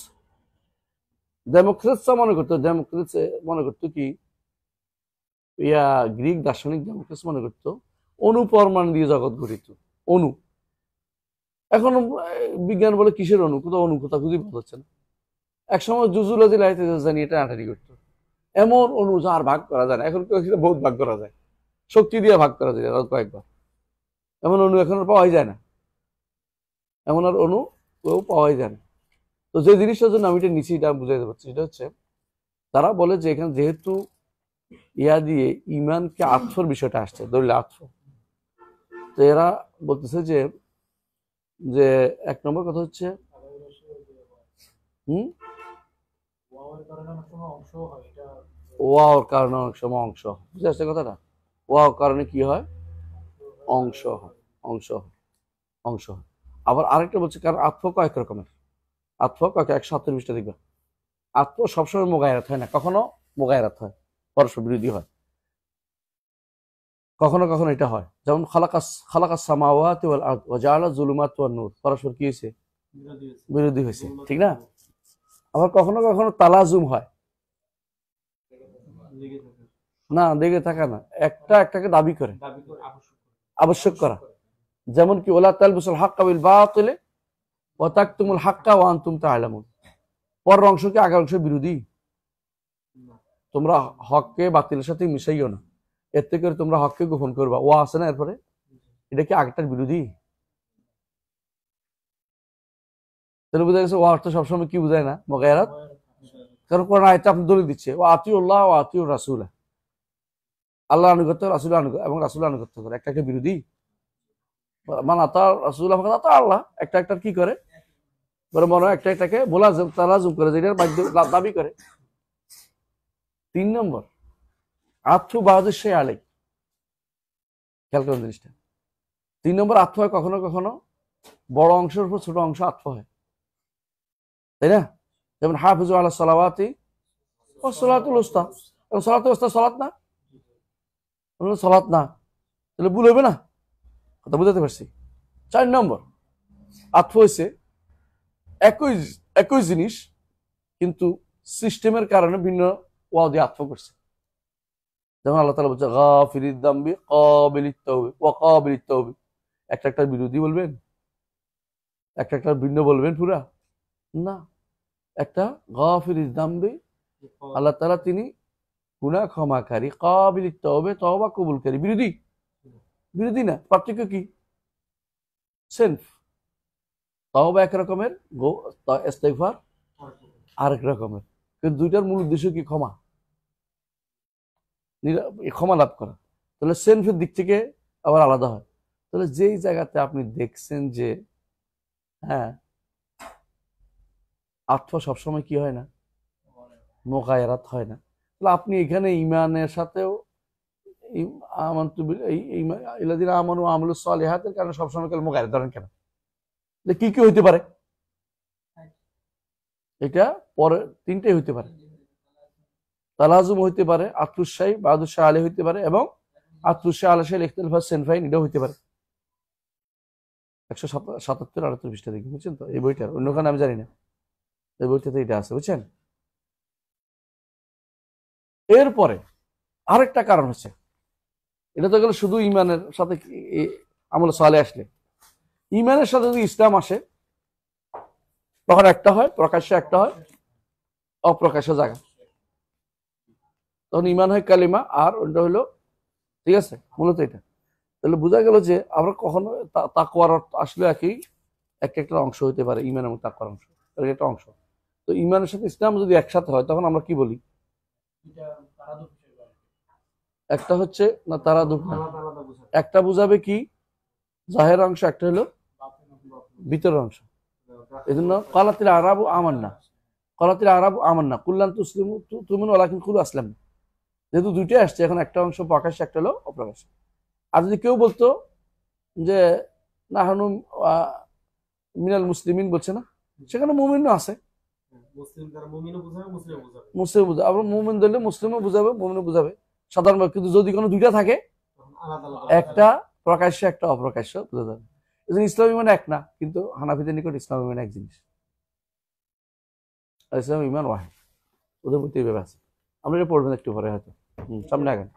মনে করতো কি, গ্রিক দার্শনিক ডেমোক্রেটস মনে করতো অনুপরমাণু দিয়ে জগৎ গঠিত। অনু, এখন বিজ্ঞান বলে কিসের অনু, কোথাও অনু কোথাও খুঁজে পাওয়া যাচ্ছে না। একসময় জুজুলাজি লাইতে জানি এটা আটারি করতো, এমন অনু যার ভাগ করা যায় না। এখন বহুত ভাগ করা যায়, শক্তি দিয়ে ভাগ করা যায় কয়েকবার। এমন অনু এখন পাওয়াই যায় না, এমন আর অনু কেউ পাওয়াই যায় না। তো যে জিনিসটার জন্য আমি এটা নিচে এটা বুঝাইতে পারছি, সেটা হচ্ছে তারা বলে যে এখানে যেহেতু ইয়া দিয়ে ইমানকে আত্মর বিষয়টা আসছে, দলিল আত্ম, তো এরা বলতেছে যে যে এক নম্বর কথা হচ্ছে ওয়াওর কারণে অনেক সময় অংশ, বুঝে আসছে কথাটা? ওয়াও কারণে কি হয়? অংশ হয়, অংশ হয়, অংশ হয়। আবার আরেকটা বলছে, কারণ আত্ম কয়েক রকমের, আত্ম কয়েক 148টা দেখবে। আত্ম সবসময় মোগায়রাত হয় না, কখনো মোগায়রাত হয়, পরস্পর বিরোধী হয়, কখনো কখনো এটা হয়। যেমন খালাকাস সামাওয়াতি ওয়াল আরদ ওয়া জাআলা যুলুমাত ওয়ান নূর, পরস্পর কি হয়েছে? বিরোধী হয়েছে, ঠিক না? আবার কখনো কখনো তালাজুম হয়, না লেগে থাকা না, একটা একটাকে দাবি করে, আবশ্যক করা। যেমন কি ওয়ালা তালবিসুল হাক্কা বিল বাতিল ওয়া তাকতুমুল হাক্কা ওয়া আনতুম তা'লামুন, পরের অংশ কি আগের অংশের বিরোধী? তোমরা হককে বাতিলের সাথে মিশাইও না, এর থেকে তোমরা হককে গোপন করবা, ও আছে না এরপরে, এটা কি আগেরটার বিরোধী? তাহলে বোঝা গেছে ও অর্থ সবসময় কি বোঝায় না, মুগায়রাত। কারণ কোরআন আয়াতে আপনি দলিল দিচ্ছে ওয়া আতিউল্লাহ ওয়া আতিউর রাসূল, আল্লাহ আনুগত্য, রাসূল আনুগত্য এবং রাসূল আনুগত্য করে, একটা একটা বিরোধী। মানে তার রাসূল আমাকে তা আল্লাহ একটা একটা কি করে, বড় মনে হয় একটা একটাকে তালাজুম করে, যেটার দাবি করে। 3 নম্বর আত্মু বাহাদুর সে আলাই, খেয়াল করেন জিনিসটা। 3 নম্বর আত্ম হয় কখনো কখনো বড় অংশের উপর ছোট অংশ আত্ম হয়, তাই না? যেমন হাফিজু আলা সালাওয়াতি ওয়া সালাতুল উস্তা, এবং সালাতুল উস্তা সালাত না, সালাত না, তাহলে ভুল হবে না? কথা বুঝাতে পারছি? 4 নম্বর আত্ম হয়েছে একই একই জিনিস, কিন্তু সিস্টেমের কারণে ভিন্ন ওয়াও দিয়ে আত্ম করছে। যেমন আল্লাহ তাআলা বলছে গাফিরিদ যামবি কাবিলিত তাওবি ওয়া কাবিলিত তাওবি, একটা একটা বিরোধী বলবেন, একটা একটা ভিন্ন বলবেন পুরা না, একটা গাফিরিদ যামবি, আল্লাহ তাআলা তিনি গুনাহ ক্ষমাকারী, কাবিলিত তাওবে তওবা কবুলকারী, বিরোধী বিরোধী না, পার্থক্য কি? সেলফ তওবা এক রকমের, ইস্তিগফার আরেক রকমের, কিন্তু দুইটার মূল উদ্দেশ্য কি? ক্ষমা, ক্ষমা লাভ করা। তাহলে সেলফের দিক থেকে আবার আলাদা হয়। তাহলে যেই জায়গাতে আপনি দেখছেন যে হ্যাঁ আত্মা সবসময় কি হয় না, মোগায়রাত হয় না, তাহলে আপনি এখানে ইমানের সাথেও ইল্লাযীনা আমানু ওয়া আমিলুস সালিহাতের কারণে সবসময় কেন মোগায়রাত ধরেন কেন? কি কি হইতে পারে? এটা পরে তিনটাই হইতে পারে, তালাজুম হইতে পারে, আত্মুসাই বাদুসাহ আলী হইতে পারে, এবং আত্মুসাহ আলাশাহ ইখতিলাফ সেনফাইন এটাও হইতে পারে। 177-78 পৃষ্ঠা দেখি, বুঝছেন তো? এই বইটার অন্যখানে আমি জানি না, এই বইটাতে এটা আছে, বুঝছেন? এরপরে আরেকটা কারণ হচ্ছে, এটা তো গেল শুধু ইমানের সাথে আমল সালে আসলে, ইমানের সাথে যদি ইসলাম আসে তখন একটা হয় প্রকাশ্য, একটা হয় অপ্রকাশ্য জায়গা। তখন ইমান হয় কালিমা, আর ওটা হলো, ঠিক আছে, মূলত এটা। তাহলে বোঝা গেল যে আমরা কখনো তাকওয়ার আসলে একই একটা অংশ হইতে পারে, ইমান এবং তাকওয়ার অংশ, একটা অংশ। তো ইমানের সাথে ইসলাম যদি একসাথে হয় তখন আমরা কি বলি? একটা হচ্ছে না তারা দুঃখ না, একটা বুঝাবে কি জাহের অংশ, একটা হলো ভিতরের অংশ। এই জন্য কালাতিল আরাবু আমান্না, কালাতিল আরাবু আমান্না কুল্লান তুসলিমু তুমিনু ওয়ালাকিন কুলু আসলাম, যেহেতু দুইটাই আসছে, এখন একটা অংশ প্রকাশ্যে, একটা হলো অপ্রকাশ্য। আর যদি কেউ বলতো যে নাহানু মিনাল মুসলিমিন বলছে না, সেখানে মুমিনও আছে, মুসলিম বুঝাবে, আবার মুমিন ধরলে মুসলিমও বুঝাবে, মুমিনও বুঝাবে সাধারণভাবে। কিন্তু যদি কোনো দুইটা থাকে, একটা প্রকাশ্য একটা অপ্রকাশ্য, বোঝা যাবে। এই জন্য ইসলাম ইমান এক না, কিন্তু হানাফিদের নিকট ইসলাম ইমান এক জিনিস, আর ইসলাম ইমান ওয়াহিদ, ওদের প্রতি এইভাবে আছে। আমরা এটা পড়বেন একটু পরে হয়তো, সামনে আগান।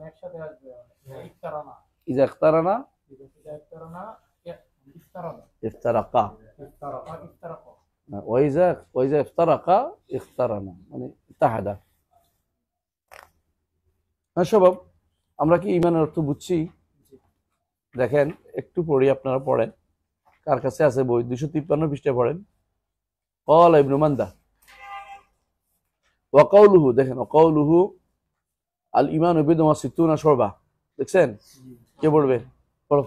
একসাথে আসবে ইফতারানা, ইজা ইখতারানা ইফতারানা, ইফতারানা, ইফতারাকা, ইফতারাকা, ওয়াইজা ইফতারাকা ইখতারানা, মানে ইত্তাহাদা। হ্যাঁ সবাব, আমরা কি ইমানের অর্থ বুঝছি? দেখেন একটু পড়ি, আপনারা পড়েন, কার কাছে আছে বই 253 পৃষ্ঠায় পড়েন। ক্বালা ইবনু মান্দা ওয়া কাউলুহু, দেখেন ওয়াকাউলুহু আল ঈমানু বিদ'un ওয়া সিত্তুনা শু'বা, দেখছেন? কে পড়বে? পড়ো,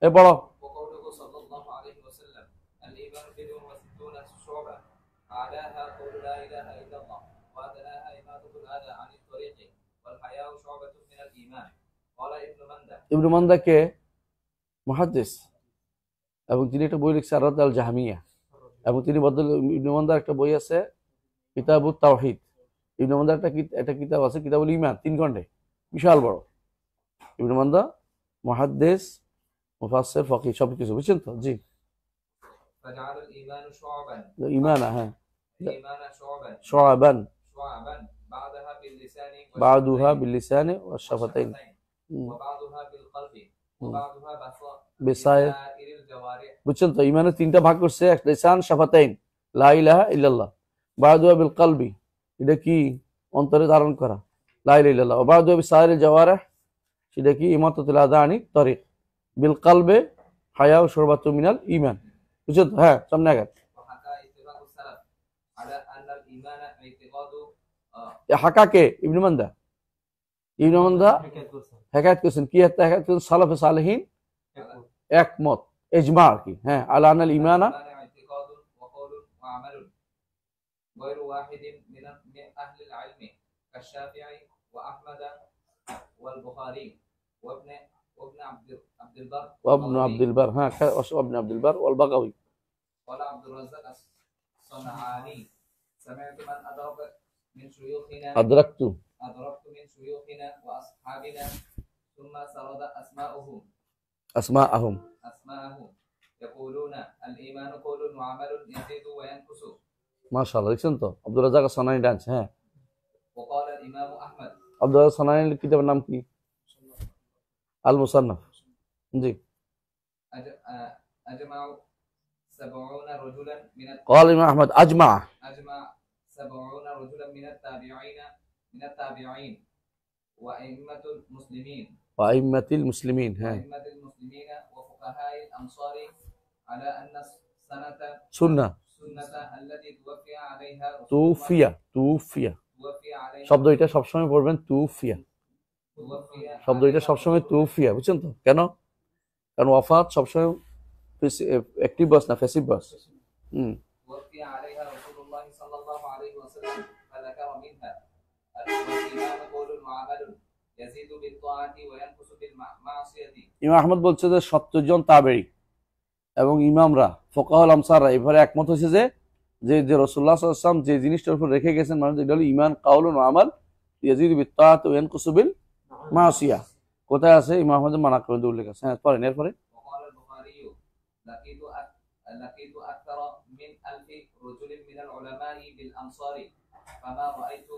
এ পড়ো। وقوله صلى الله عليه وسلم الإيمان بضع وستون شعبة أعلاها قول لا إله إلا الله وأدناها إماطة الأذى عن الطريق والحياء شعبة من الإيمان قال ابن مندة। ইবনু মান্দাকে মুহাদ্দিস, এবং তিনি একটা বই লিখছে আর-রাদ আল জাহমিয়া, এবং তিনি ইবনু মান্দার একটা বই আছে কিতাবুত তাওহীদ। ইবনু মান্দার একটা কিতাব আছে কিতাবুল ঈমান, 3 খণ্ডে, বিশাল বড়। ইবনু মান্দা মুহাদ্দিস, মুফাসসির, ফকিহ, সবকিছু, বুঝছেন তো? জি। فجعل الإيمان شعبا ইমানা, হ্যাঁ, الإيمان شعبا শুআবান شعبا بعضها باللسان বা'দুহা বিল-লিসানি ওয়াশ-শাফাতাইন وبعضها بالقلب وبعضها বিসাইর, بسائر الجوارح। বুঝছেন তো? ইমানের 3টা ভাগ করছে, লিসান, শাফাতাইন, লা ইলাহা ইল্লাল্লাহ, বা'দুহা বিল কলবি, এটা কি অন্তরে ধারণ করা, লা ইলাহা ইল্লাল্লাহ, ওয়া বা'দুহা বিসাইর জাওয়ারিহ, সেটা কি ইমাতাতুল আযা আনি তরিক, বিল কলবে হায়া ও শুরবাতু মিনাল ঈমান, বুঝছেন তো? হ্যাঁ, সামনে আগান। وحكى اتفاق السلف على أن الإيمان اعتقاد হাকাকে ইবনু মান্দা, ইবনু মান্দা হেকায়াত করেছেন, কি হেকায়াত করেছেন? সালাফে সালেহিন একমত, ইজমা আর কি, হ্যাঁ, আলা আনাল ঈমানা اعتقاد وقول وعمل غير واحد من أهل العلم كالشافعي وأحمد والبخاري وابن عبد البر وابن عبد البر، ها وابن عبد البر والبغوي. قال عبد الرزاق الصنعاني سمعت من أدرك من شيوخنا أدركت من شيوخنا وأصحابنا ثم سرد أسماءهم يقولون الإيمان قول وعمل يزيد وينقص। ما شاء الله, দেখছেন তো? আব্দুর রাজ্জাক সানাই ডান্স, হ্যাঁ। وقال الإمام أحمد আব্দুল্লাহ সানানির কিতাবের নাম কি? আল মুসান্নাফ। জি। أجمع 70 رجلا من قال الإمام أحمد أجمع أجمع 70 رجلا من التابعين وأئمة المسلمين وأئمة المسلمين. ها وأئمة المسلمين وفقهاء الأمصار على أن সুন্নাহ السنة التي توفي عليها رسول الله তুফিয়া তুফিয়া توفي عليها শব্দ এটা সবসময় পড়বেন তুফিয়া। توفي শব্দ এটা عليها সবসময় তুফিয়া, বুঝছেন তো কেন? কারণ ওয়াফাত সবসময় অ্যাক্টিভ বাস না প্যাসিভ বাস। توفي عليها رسول الله صلى الله عليه وسلم فذكر منها والإيمان قول وعمل يزيد بالطاعة وينقص بالمعصية ইমাম আহমদ বলছে যে 70 জন তাবেঈ এবং ইমামরা ফোকাহুল আমসাররা এবারে একমত হয়েছে যে যে যে রাসূলুল্লাহ সাল্লাল্লাহু আলাইহি ওয়াসাল্লাম যে জিনিসটার উপর রেখে গেছেন মানে এটা হলো ঈমান কাউলুন ওয়া আমাল ইয়াজিদু বিত্তাআত ওয়া ইয়ানকুসু বিল মাসিয়া। কোথায় আছে? ইমাম আহমদের মানাকিব উল্লেখ আছে। হ্যাঁ পড়েন এরপরে। وقال البخاري لقيت أكثر من 1000 رجل من العلماء بالأمصار فما رأيت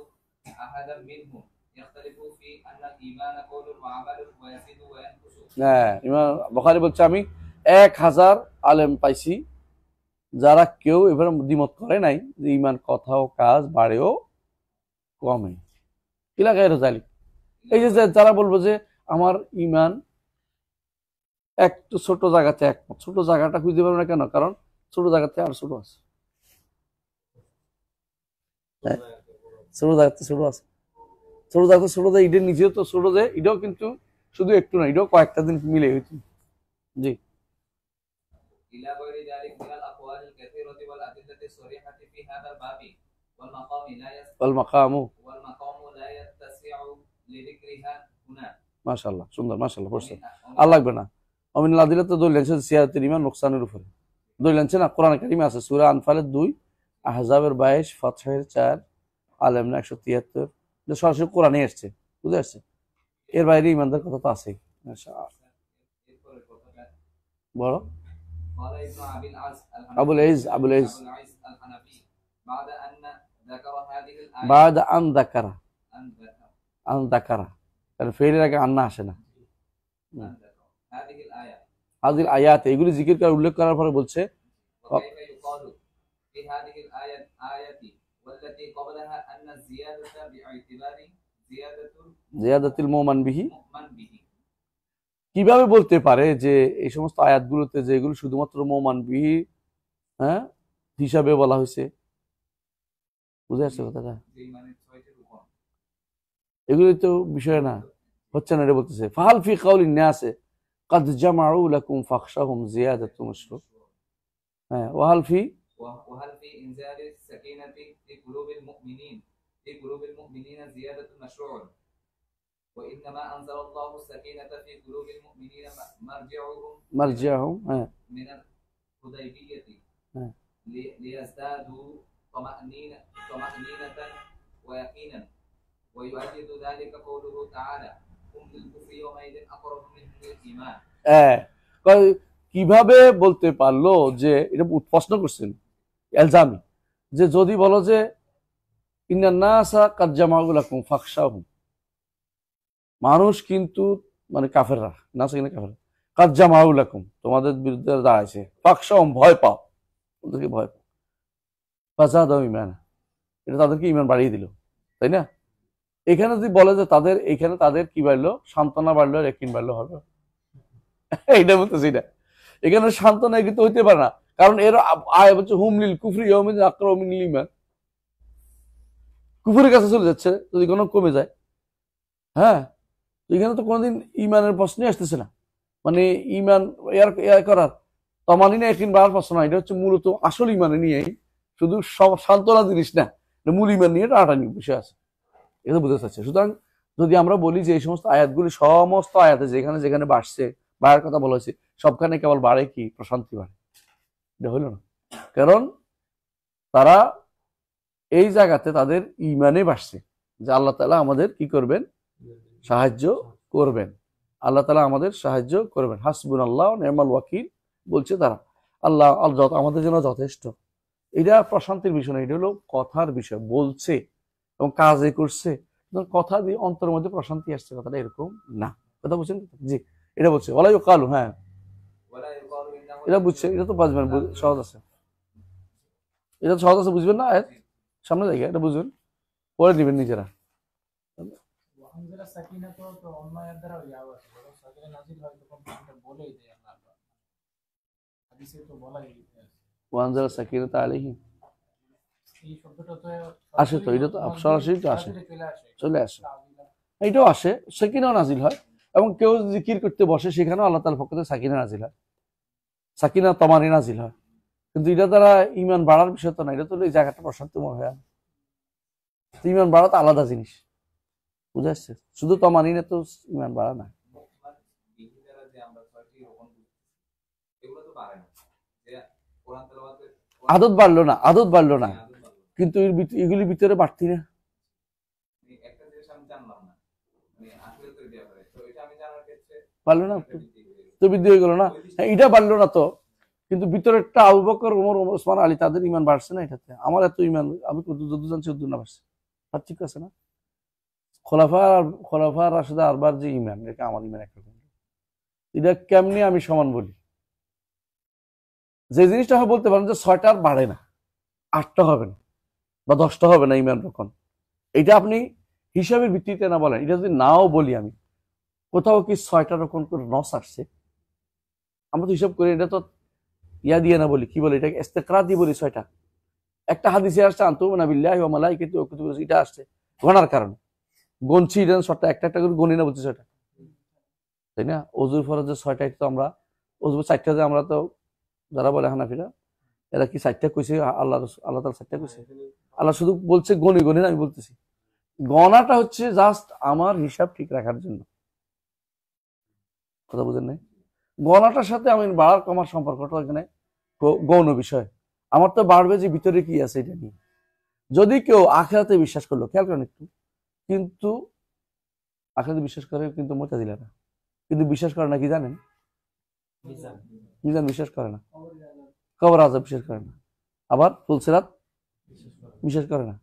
أحدا منهم يختلف في أن الإيمان قول وعمل ويزيد وينقص হ্যাঁ ইমাম বুখারী বলছে আমি 1000 আলেম পাইছি যারা কেউ এবারে দ্বিমত করে নাই যে ঈমান কথা ও কাজ বাড়েও কমে। ইলা গায়রু যালিক, এই যে যারা বলবো যে আমার ঈমান একটু ছোট জায়গাতে একমত, ছোট জায়গাটা খুঁজতে পারবে না কেন? কারণ ছোট জায়গাতে আর ছোট আছে, ছোট জায়গাতে ছোট আছে, ছোট জায়গাতে ছোট যায়, ইডের নিজেও তো ছোট যায়, এটাও কিন্তু শুধু একটু না, এটাও কয়েকটা দিন মিলে হইতো। জি। إلى غير ذلك من الأقوال الكثيرة والأدلة الصريحة في هذا الباب والمقام لا يتسع لذكرها هنا মাশাআল্লাহ, সুন্দর, মাশাআল্লাহ পড়ছে, আর লাগবে না। অমিন আদিলাতে দলিল আছে সিয়ারাতের ঈমান নুকসানের উপরে দলিল আছে না, কোরআন কারিমে আছে সূরা আনফালের 2, আহজাবের 22, ফাতহের 4, আল ইমরান 173, যে সরাসরি কোরআনে আসছে, বুঝে আসছে। এর বাইরে ঈমানদার কথা তো আছেই। মাশাআল্লাহ বড় قال ابن أبو العز الحنفي بعد أن ذكر কারণ ফেলের আগে আন্না আসে না। হাদিল আয়াত এগুলি জিকির করার উল্লেখ করার পরে বলছে وكيف يقال في هذه الآية والتي قبلها أن الزيادة باعتبار জিয়াদাতুল মুমান বিহি, مؤمن به কিভাবে বলতে পারে যে এই সমস্ত আয়াতগুলোতে যে এগুলো শুধুমাত্র মুমান বিহি হ্যাঁ হিসাবে বলা হয়েছে? বুঝে আসছে কথাটা? এগুলি তো বিষয় না, হচ্ছে না, এটা বলতেছে ফাহাল ফি কাউলিন নাসে قد جمعوا لكم فاخشاهم زيادة مشروع. হ্যাঁ ওয়াহাল ফি وهل في إنزال السكينة في قلوب المؤمنين زيادة مشروع وإنما أنزل الله السكينة في قلوب المؤمنين مرجعهم من الحديبية ليزدادوا طمأنينة ويقينا ويؤيد ذلك قوله تعالى هم للكفر يومئذ أقرب منهم للإيمان. কিভাবে বলতে পারলো যে এটা প্রশ্ন করছেন এলজামি, যে যদি বলো যে ইন্নান নাসা কাদ জামাউ লাকুম ফাখশাহুম, মানুষ কিন্তু মানে কাফেররা, নাসা কিনা কাফেররা, কাদ জামাউ লাকুম তোমাদের বিরুদ্ধে দাঁড়াইছে, ফাখশাহুম ভয় পাও, ওদেরকে ভয় পাও, ফাযাদাহুম ঈমানা এটা তাদেরকে ঈমান বাড়িয়ে দিল, তাই না? এখানে যদি বলে যে তাদের এখানে তাদের কি বাড়লো, সান্ত্বনা বাড়লো, ইয়াকিন বাড়লো, হবে এইটা বলতেছি না। এখানে সান্ত্বনা কিন্তু হইতে পারে না, কারণ এর আয় হচ্ছে হুম লিল কুফরি ইয়াউমিন আকরাবু মিনাল ঈমান, কুফরের কাছে চলে যাচ্ছে যদি কোনো কমে যায়। হ্যাঁ, এখানে তো কোনোদিন ঈমানের প্রশ্নই আসতেছে না, মানে ঈমান ইয়ার করার তমানিনা ইয়াকিন বাড়ার প্রশ্ন না, এটা হচ্ছে মূলত আসল ঈমানে নিয়ে, শুধু সব সান্ত্বনা জিনিস না, মূল ঈমান নিয়ে টানাটানি বিষয় আছে, এটা বুঝতে চাচ্ছে। সুতরাং যদি আমরা বলি যে এই সমস্ত আয়াতগুলি সমস্ত আয়াতে যেখানে যেখানে বাড়ছে, বাড়ার কথা বলা হয়েছে, সবখানে কেবল বাড়ে কি প্রশান্তি বাড়ে, এটা হইল না। কারণ তারা এই জায়গাতে তাদের ঈমানে বাড়ছে যে আল্লাহ তাআলা আমাদের কি করবেন, সাহায্য করবেন, আল্লাহ তাআলা আমাদের সাহায্য করবেন। হাসবুনাল্লাহ নি'মাল ওয়াকিল বলছে তারা, আল্লাহ আমাদের জন্য যথেষ্ট। এটা প্রশান্তির বিষয় না, এটা হলো কথার বিষয়, বলছে এবং কাজে করছে, কথা দিয়ে অন্তরের মধ্যে প্রশান্তি আসছে, কথাটা এরকম না। কথা বুঝছেন? জি, এটা বলছে ওলাই কালু। হ্যাঁ, ولا يقال إنه এটা বুঝছে, এটা তো বুঝবেন, সহজ আছে, এটা সহজ আছে, বুঝবেন না? সামনে জায়গা এটা বুঝবেন, পরে দিবেন নিজেরা। ওয়ানজিলা সাকিনা তো অন্য এর দ্বারা ইয়া আছে, যখন সাকিনা নাজিল হয় তখন এটা বলেই দেয় আল্লাহ, হাদিসে তো বলাই ওয়ানজাল সাকিনাত আলাইহিম, এই শব্দটা তো আসে তো, এটা তো সরাসরি তো আসে, চলে আসে। চলে আসে, এইটাও আসে, সাকিনাও নাজিল হয়। এবং কেউ জিকির করতে বসে সেখানেও আল্লাহ তাআলার পক্ষ থেকে সাকিনা নাজিল হয়, সাকিনা তমানি নাজিল হয়। কিন্তু এটা দ্বারা ইমান বাড়ার বিষয় তো না, এটা তো এই জায়গাটা প্রশান্তিময় হয়। ইমান বাড়া তো আলাদা জিনিস, বুঝে আসছে? শুধু তমানি না তো ইমান বাড়া না। বিধি দ্বারা যে আমরা ছয়টি রোপণ করছি, এগুলো তো পারে না যে কোরআন তেলাওয়াতের আদত বাড়লো না, আদত বাড়লো না, আদত ভালো। কিন্তু এগুলির ভিতরে বাড়তি না। একটা জিনিস আমি জানলাম না, আখিরাতের ব্যাপারে, তো এটা আমি জানার ক্ষেত্রে বাড়লো না একটা ভিত্তি হয়ে গেল। তো, বৃদ্ধি হয়ে গেল না। হ্যাঁ, এটা বাড়লো না তো, কিন্তু ভিতরেরটা আবু বকর, ওমর, ওসমান, আলী তাদের ইমান বাড়ছে না এটাতে। আমার এত ইমান, আমি যত জানছি অত না বাড়ছে, আর ঠিক আছে না? খোলাফা রাশেদা আরবার যে ইমান, এটা আমার ইমান একরকম। এটা কেমনি আমি সমান বলি? যে জিনিসটা হয় বলতে পারেন যে 6টা আর বাড়ে না, 8টা হবে না বা 10টা হবে না ইমান রকম, এটা আপনি হিসাবের ভিত্তিতে না বলেন। এটা যদি নাও বলি আমি, কোথাও কি 6টা রকম করে নস আসছে? আমরা তো হিসাব করি, এটা তো ইয়া দিয়ে না বলি, কি বলে এটাকে, ইস্তেকরা দিয়ে বলি 6টা। একটা হাদিসে আসছে আনতুমিনা বিল্লাহি ওয়া মালাইকাতিহি ওয়া কুতুবিহি, এটা আসছে গণার কারণে, গণছি, এটা 6টা, একটা একটা করে গণি না বলছি 6টা, তাই না? অজুর ফরজে 6টা, তো আমরা অজু 4টা, যে আমরা তো যারা বলে হানাফিরা, এরা কি 4টা কইছে? আল্লাহ তাআলা 4টা কইছে? আল্লাহ শুধু বলছে গণি গণি না, আমি বলতেছি গণাটা হচ্ছে জাস্ট আমার হিসাব ঠিক রাখার জন্য। কথা বুঝেন নাই? গণাটার সাথে আমি বাড়ার কমার সম্পর্কটা এখানে গৌণ বিষয়। আমার তো বাড়বে যে ভিতরে কি আছে এটা নিয়ে। যদি কেউ আখিরাতে বিশ্বাস করলো, খেয়াল করেন একটু, কিন্তু আখিরাতে বিশ্বাস করে কিন্তু মুতাজিলা না, কিন্তু বিশ্বাস করে না কি জানেন? মিজান বিশ্বাস করে না, কবর আযাব বিশ্বাস করে না, আবার ফুলসিরাত বিশ্বাস করে না।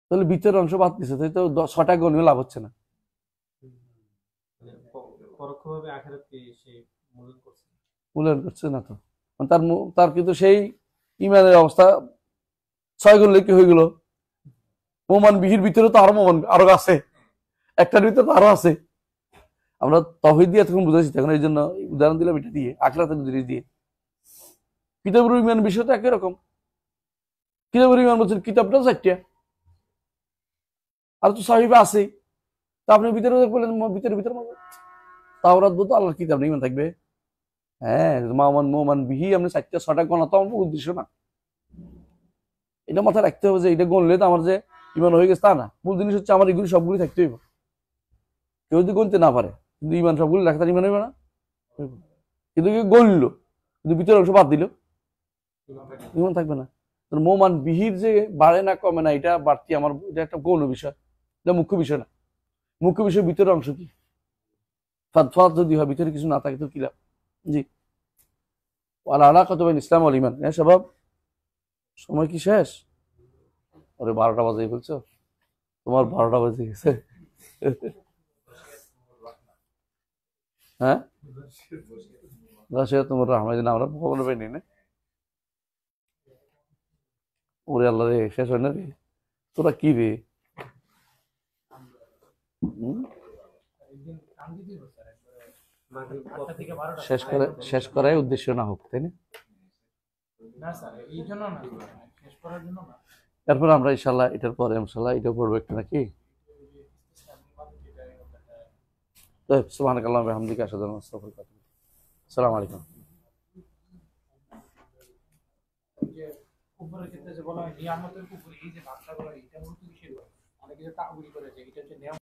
তাহলে ভিতরের অংশ বাদ দিচ্ছে, তাই তো 6টা গণিও লাভ হচ্ছে না, মানে পরোক্ষভাবে আখিরাতকে সে মূল্যায়ন করছে। মূল্যায়ন করছে না তো। তার কিন্তু সেই ইমানের অবস্থা 6 গুণ কি হয়ে গেল? মোমান বিহির ভিতরে তো আরো মোমান আরো আছে, একটার ভিতরে তো আরো আছে। আমরা তাওহীদ দিয়ে তখন বুঝাইছি, তখন এই জন্য উদাহরণ দিলাম এটা দিয়ে, আখিরাতের জিনিস দিয়ে। কিতাবুল ইমান বিষয় তো একই রকম। কিতাবুল ইমান বলছেন কিতাবটাও 4টা, আর তো সাহিবা আছেই, তা আপনি ভিতরে বললেন ভিতরে তাওরাত বলতো আল্লাহর কিতাব না, ইমান থাকবে? হ্যাঁ, মোমান বিহি আপনি 4টা 6টা গণা তো আমার উদ্দেশ্য না। এটা মাথায় রাখতে হবে যে এটা গণলে তো আমার যে ইমান হয়ে গেছে তা না। মূল জিনিস হচ্ছে আমার এগুলি সবগুলি থাকতে হইব। কেউ যদি গণতে না পারে কিন্তু ইমান সবগুলি রাখতে ইমান হইবে না, কিন্তু কেউ গণলো কিন্তু ভিতরে অংশ বাদ দিল, ইমান থাকবে না। মোমান বিহির যে বাড়ে না কমে না, এটা বাড়তি আমার, এটা একটা গৌণ বিষয়, এটা মুখ্য বিষয় না। মুখ্য বিষয় ভিতরের অংশ কি, ফাদ যদি হয়, ভিতরে কিছু না থাকে তো কি লাভ? জি, ওয়াল আলাকাতু বাইনা ইসলাম ওয়াল ঈমান। হ্যাঁ শাবাব, সময় কি শেষ? ওরে 12টা বাজে বলছো, তোমার 12টা বাজে গেছে। হ্যাঁ, তোমার রহমান আমরা খবর পাইনি না। ওরে আল্লাহ রে, শেষ হয় না রে, তোরা কি রে? একদিন কান্দি দিব স্যার, একবারে মাগরিব 8টা থেকে 12টা শেষ করাই উদ্দেশ্য না হোক, তাই না? না স্যার, এই জন্য না, শেষ করার জন্য না। এরপর আমরা ইনশাল্লাহ এটার পরে ইনশাল্লাহ এটা পড়বো একটা নাকি। তো সুবহানাকাল্লাহু ওয়া বিহামদিকা আশহাদু আল্লা ইলাহা ইল্লা আনতা আস্তাগফিরুকা ওয়া আতুবু ইলাইক। আসসালামু আলাইকুম। যে উপরের ক্ষেত্রে যে বলা হয় নিয়ামতের উপরে এই যে ভাগটা করা, এটা মূলত কিসের, অনেকে যে তাগুলি করে যে এটা হচ্ছে নিয়ামত।